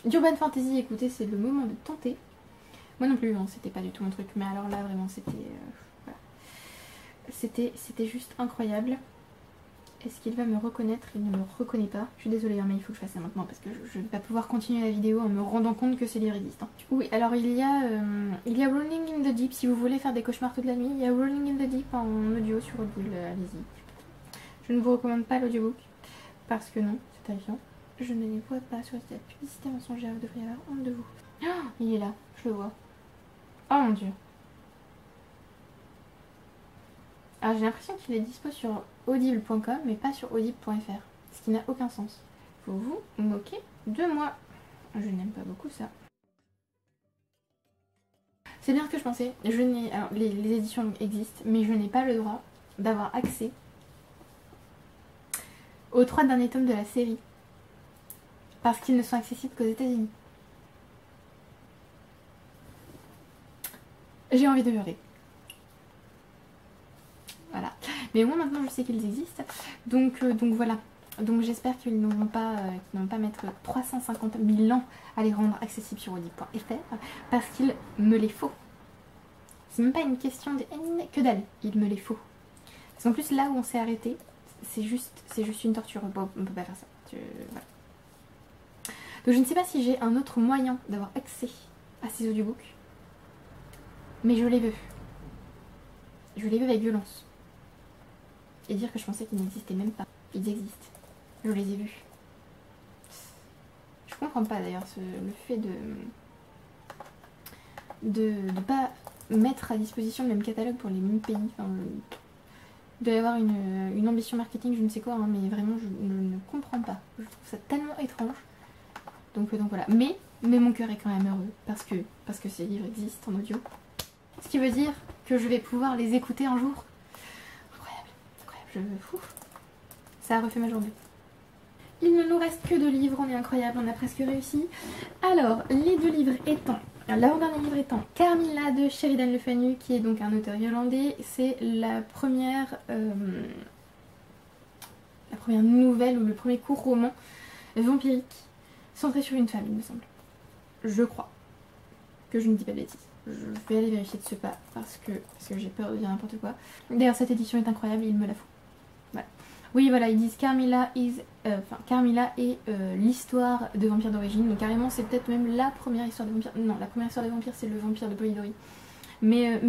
d'Urban Fantasy, écoutez, c'est le moment de tenter. Moi non plus, hein, c'était pas du tout mon truc, mais alors là vraiment c'était voilà. C'était juste incroyable. Est-ce qu'il va me reconnaître? Il ne me reconnaît pas. Je suis désolée, hein, mais il faut que je fasse ça maintenant parce que je ne vais pas pouvoir continuer la vidéo en me rendant compte que c'est livre existe. Hein. Oui, alors il y a Rolling in the Deep si vous voulez faire des cauchemars toute la nuit. Il y a Rolling in the Deep en audio sur Audible, allez-y. Je ne vous recommande pas l'audiobook parce que non, c'est terrifiant. Je ne les vois pas sur cette publicité mensongère, vous devriez avoir honte de vous. Oh, il est là, je le vois. Oh mon dieu. Alors j'ai l'impression qu'il est dispo sur audible.com mais pas sur audible.fr. Ce qui n'a aucun sens. Vous vous moquez de moi. Je n'aime pas beaucoup ça. C'est bien ce que je pensais. Alors, les éditions existent, mais je n'ai pas le droit d'avoir accès aux 3 derniers tomes de la série. Parce qu'ils ne sont accessibles qu'aux États-Unis. J'ai envie de hurler. Voilà. Mais moi maintenant je sais qu'ils existent. Donc voilà. Donc j'espère qu'ils ne vont pas mettre 350 000 ans à les rendre accessibles sur audible.fr parce qu'il me les faut. C'est même pas une question de que dalle, il me les faut. Parce qu'en plus là où on s'est arrêté, c'est juste une torture. Bon, on peut pas faire ça. Voilà. Donc je ne sais pas si j'ai un autre moyen d'avoir accès à ces audiobooks. Mais je les veux. Je les veux avec violence. Et dire que je pensais qu'ils n'existaient même pas. Ils existent. Je les ai vus. Je comprends pas d'ailleurs le fait de pas mettre à disposition le même catalogue pour les mêmes pays. Enfin, il doit y avoir une ambition marketing, je ne sais quoi, hein, mais vraiment je ne comprends pas. Je trouve ça tellement étrange. Donc voilà. Mais mon cœur est quand même heureux parce que ces livres existent en audio. Ce qui veut dire que je vais pouvoir les écouter un jour. Incroyable. Ça a refait ma journée. Il ne nous reste que 2 livres, on est incroyable, on a presque réussi. Alors, les 2 livres étant, l'avant-dernier livre étant Carmilla de Sheridan Le Fanu, qui est donc un auteur irlandais. C'est la première nouvelle ou le premier court roman vampirique centré sur une femme, il me semble. Je crois que je ne dis pas de bêtises. Je vais aller vérifier de ce pas parce que j'ai peur de dire n'importe quoi. D'ailleurs cette édition est incroyable, il me la faut. Voilà. Oui voilà, ils disent Carmilla est l'histoire de vampires d'origine. Donc carrément c'est peut-être même la première histoire de vampire. Non, la première histoire de vampire c'est le vampire de Polidori. Mais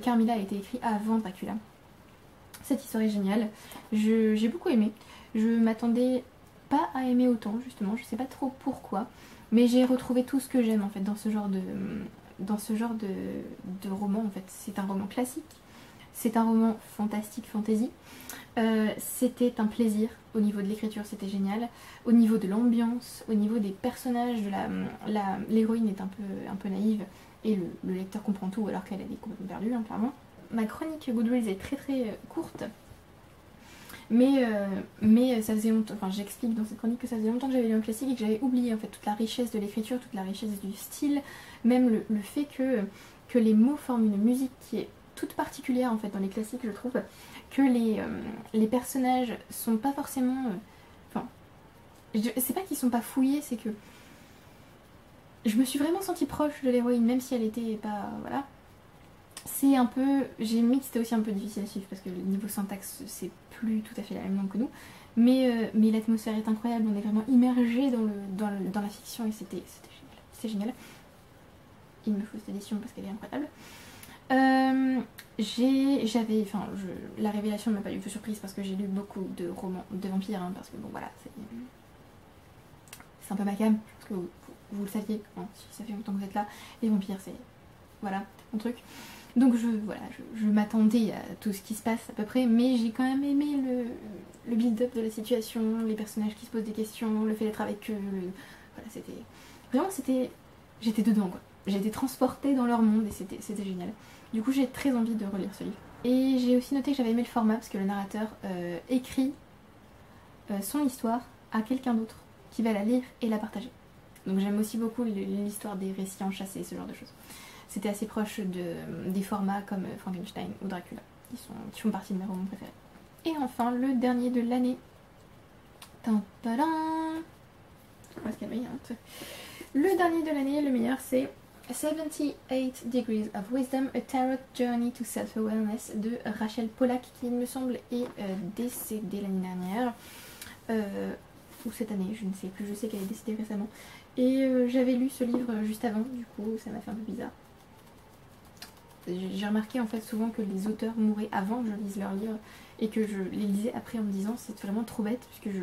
Carmilla a été écrit avant Dracula. Cette histoire est géniale. J'ai beaucoup aimé. Je m'attendais pas à aimer autant justement, je sais pas trop pourquoi. Mais j'ai retrouvé tout ce que j'aime en fait dans ce genre de roman. En fait c'est un roman classique, c'est un roman fantastique, fantasy. C'était un plaisir au niveau de l'écriture, c'était génial. Au niveau de l'ambiance, au niveau des personnages, l'héroïne est un peu naïve et le lecteur comprend tout alors qu'elle est complètement perdue, hein, clairement. Ma chronique Goodreads est très très courte. Mais ça faisait longtemps, enfin j'explique dans cette chronique que ça faisait longtemps que j'avais lu un classique et que j'avais oublié en fait toute la richesse de l'écriture, toute la richesse du style, même le fait que les mots forment une musique qui est toute particulière en fait dans les classiques je trouve, que les personnages sont pas forcément... C'est pas qu'ils sont pas fouillés, c'est que je me suis vraiment sentie proche de l'héroïne, même si elle était pas... Voilà. C'est un peu... J'ai mis que c'était aussi un peu difficile à suivre, parce que le niveau syntaxe, c'est plus tout à fait la même langue que nous. Mais l'atmosphère est incroyable, on est vraiment immergé dans la fiction, et c'était génial. C'est génial. Il me faut cette édition parce qu'elle est incroyable. La révélation ne m'a pas du tout surprise parce que j'ai lu beaucoup de romans de vampires, hein, parce que bon voilà, c'est un peu ma cam, parce que vous le saviez, hein, si ça fait longtemps que vous êtes là, les vampires c'est, voilà, mon truc. Donc je m'attendais à tout ce qui se passe à peu près, mais j'ai quand même aimé le build-up de la situation, les personnages qui se posent des questions, le fait d'être avec eux, voilà, j'étais dedans quoi. J'ai été transportée dans leur monde et c'était génial. Du coup j'ai très envie de relire ce livre. Et j'ai aussi noté que j'avais aimé le format parce que le narrateur écrit son histoire à quelqu'un d'autre qui va la lire et la partager. Donc j'aime aussi beaucoup l'histoire des récits enchâssés, ce genre de choses. C'était assez proche des formats comme Frankenstein ou Dracula, qui font partie de mes romans préférés. Et enfin le dernier de l'année. On va se calmer, hein. Le dernier de l'année, le meilleur, c'est 78 Degrees of Wisdom, A Tarot Journey to Self-Awareness de Rachel Pollack, qui il me semble est décédée l'année dernière, ou cette année, je ne sais plus, je sais qu'elle est décédée récemment. Et j'avais lu ce livre juste avant, du coup ça m'a fait un peu bizarre. J'ai remarqué en fait souvent que les auteurs mouraient avant que je lise leurs livres, et que je les lisais après en me disant c'est vraiment trop bête, puisque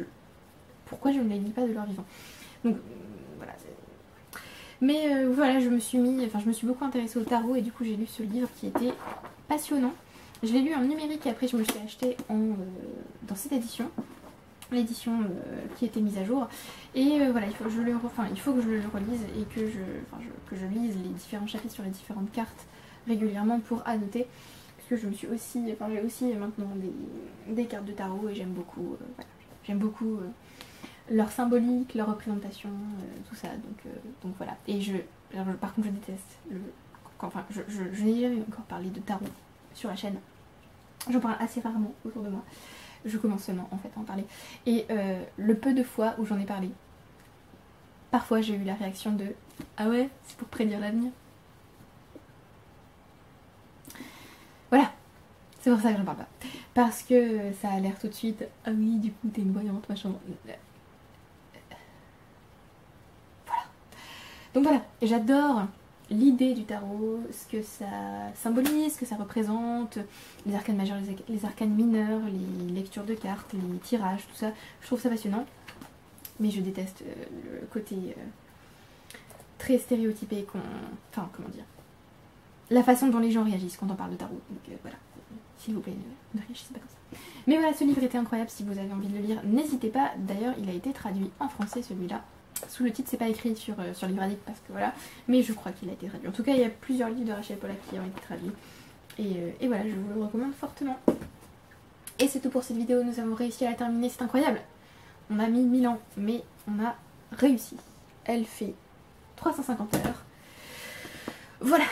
pourquoi je ne les lis pas de leur vivant. Donc voilà. Mais voilà, je me suis beaucoup intéressée au tarot et du coup j'ai lu ce livre qui était passionnant. Je l'ai lu en numérique et après je me suis acheté dans cette édition, l'édition qui était mise à jour. Et voilà, il faut que je le relise et que je lise les différents chapitres sur les différentes cartes régulièrement pour annoter. Parce que j'ai aussi maintenant des cartes de tarot et j'aime beaucoup, leur symbolique, leur représentation, tout ça, donc voilà. Et par contre je déteste je n'ai jamais encore parlé de tarot sur la chaîne. J'en parle assez rarement autour de moi. Je commence seulement en fait à en parler. Et le peu de fois où j'en ai parlé, parfois j'ai eu la réaction de ah ouais, c'est pour prédire l'avenir. Voilà, c'est pour ça que j'en parle pas. Parce que ça a l'air tout de suite ah oui, du coup t'es une voyante, machin. Donc voilà, j'adore l'idée du tarot, ce que ça symbolise, ce que ça représente, les arcanes majeures, les arcanes mineurs, les lectures de cartes, les tirages, tout ça. Je trouve ça passionnant, mais je déteste le côté très stéréotypé enfin, comment dire, la façon dont les gens réagissent quand on parle de tarot. Donc voilà, s'il vous plaît, ne réagissez pas comme ça. Mais voilà, ce livre était incroyable, si vous avez envie de le lire, n'hésitez pas. D'ailleurs, il a été traduit en français celui-là. Sous le titre, c'est pas écrit sur Livre Addict parce que voilà, mais je crois qu'il a été traduit. En tout cas, il y a plusieurs livres de Rachel Pollack qui ont été traduits. Et voilà, je vous le recommande fortement. Et c'est tout pour cette vidéo, nous avons réussi à la terminer, c'est incroyable. On a mis 1000 ans, mais on a réussi. Elle fait 350 heures. Voilà.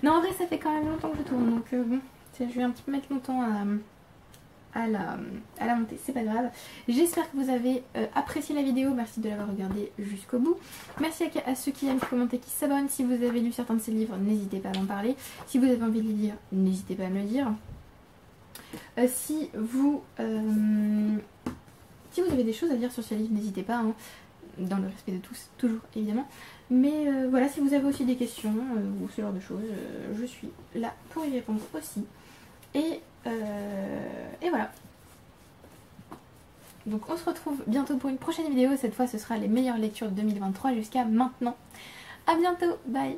Non, en vrai, ça fait quand même longtemps que je tourne, donc bon, je vais un petit peu mettre longtemps à la montée, c'est pas grave. J'espère que vous avez apprécié la vidéo, merci de l'avoir regardée jusqu'au bout. Merci à ceux qui aiment, qui commentent et qui s'abonnent. Si vous avez lu certains de ces livres, n'hésitez pas à m'en parler. Si vous avez envie de les lire, n'hésitez pas à me le dire. Si vous avez des choses à dire sur ces livres, n'hésitez pas, hein, dans le respect de tous, toujours évidemment. Mais voilà, si vous avez aussi des questions ou ce genre de choses, je suis là pour y répondre aussi. Et voilà. Donc on se retrouve bientôt pour une prochaine vidéo. Cette fois ce sera les meilleures lectures de 2023 jusqu'à maintenant. A bientôt, bye.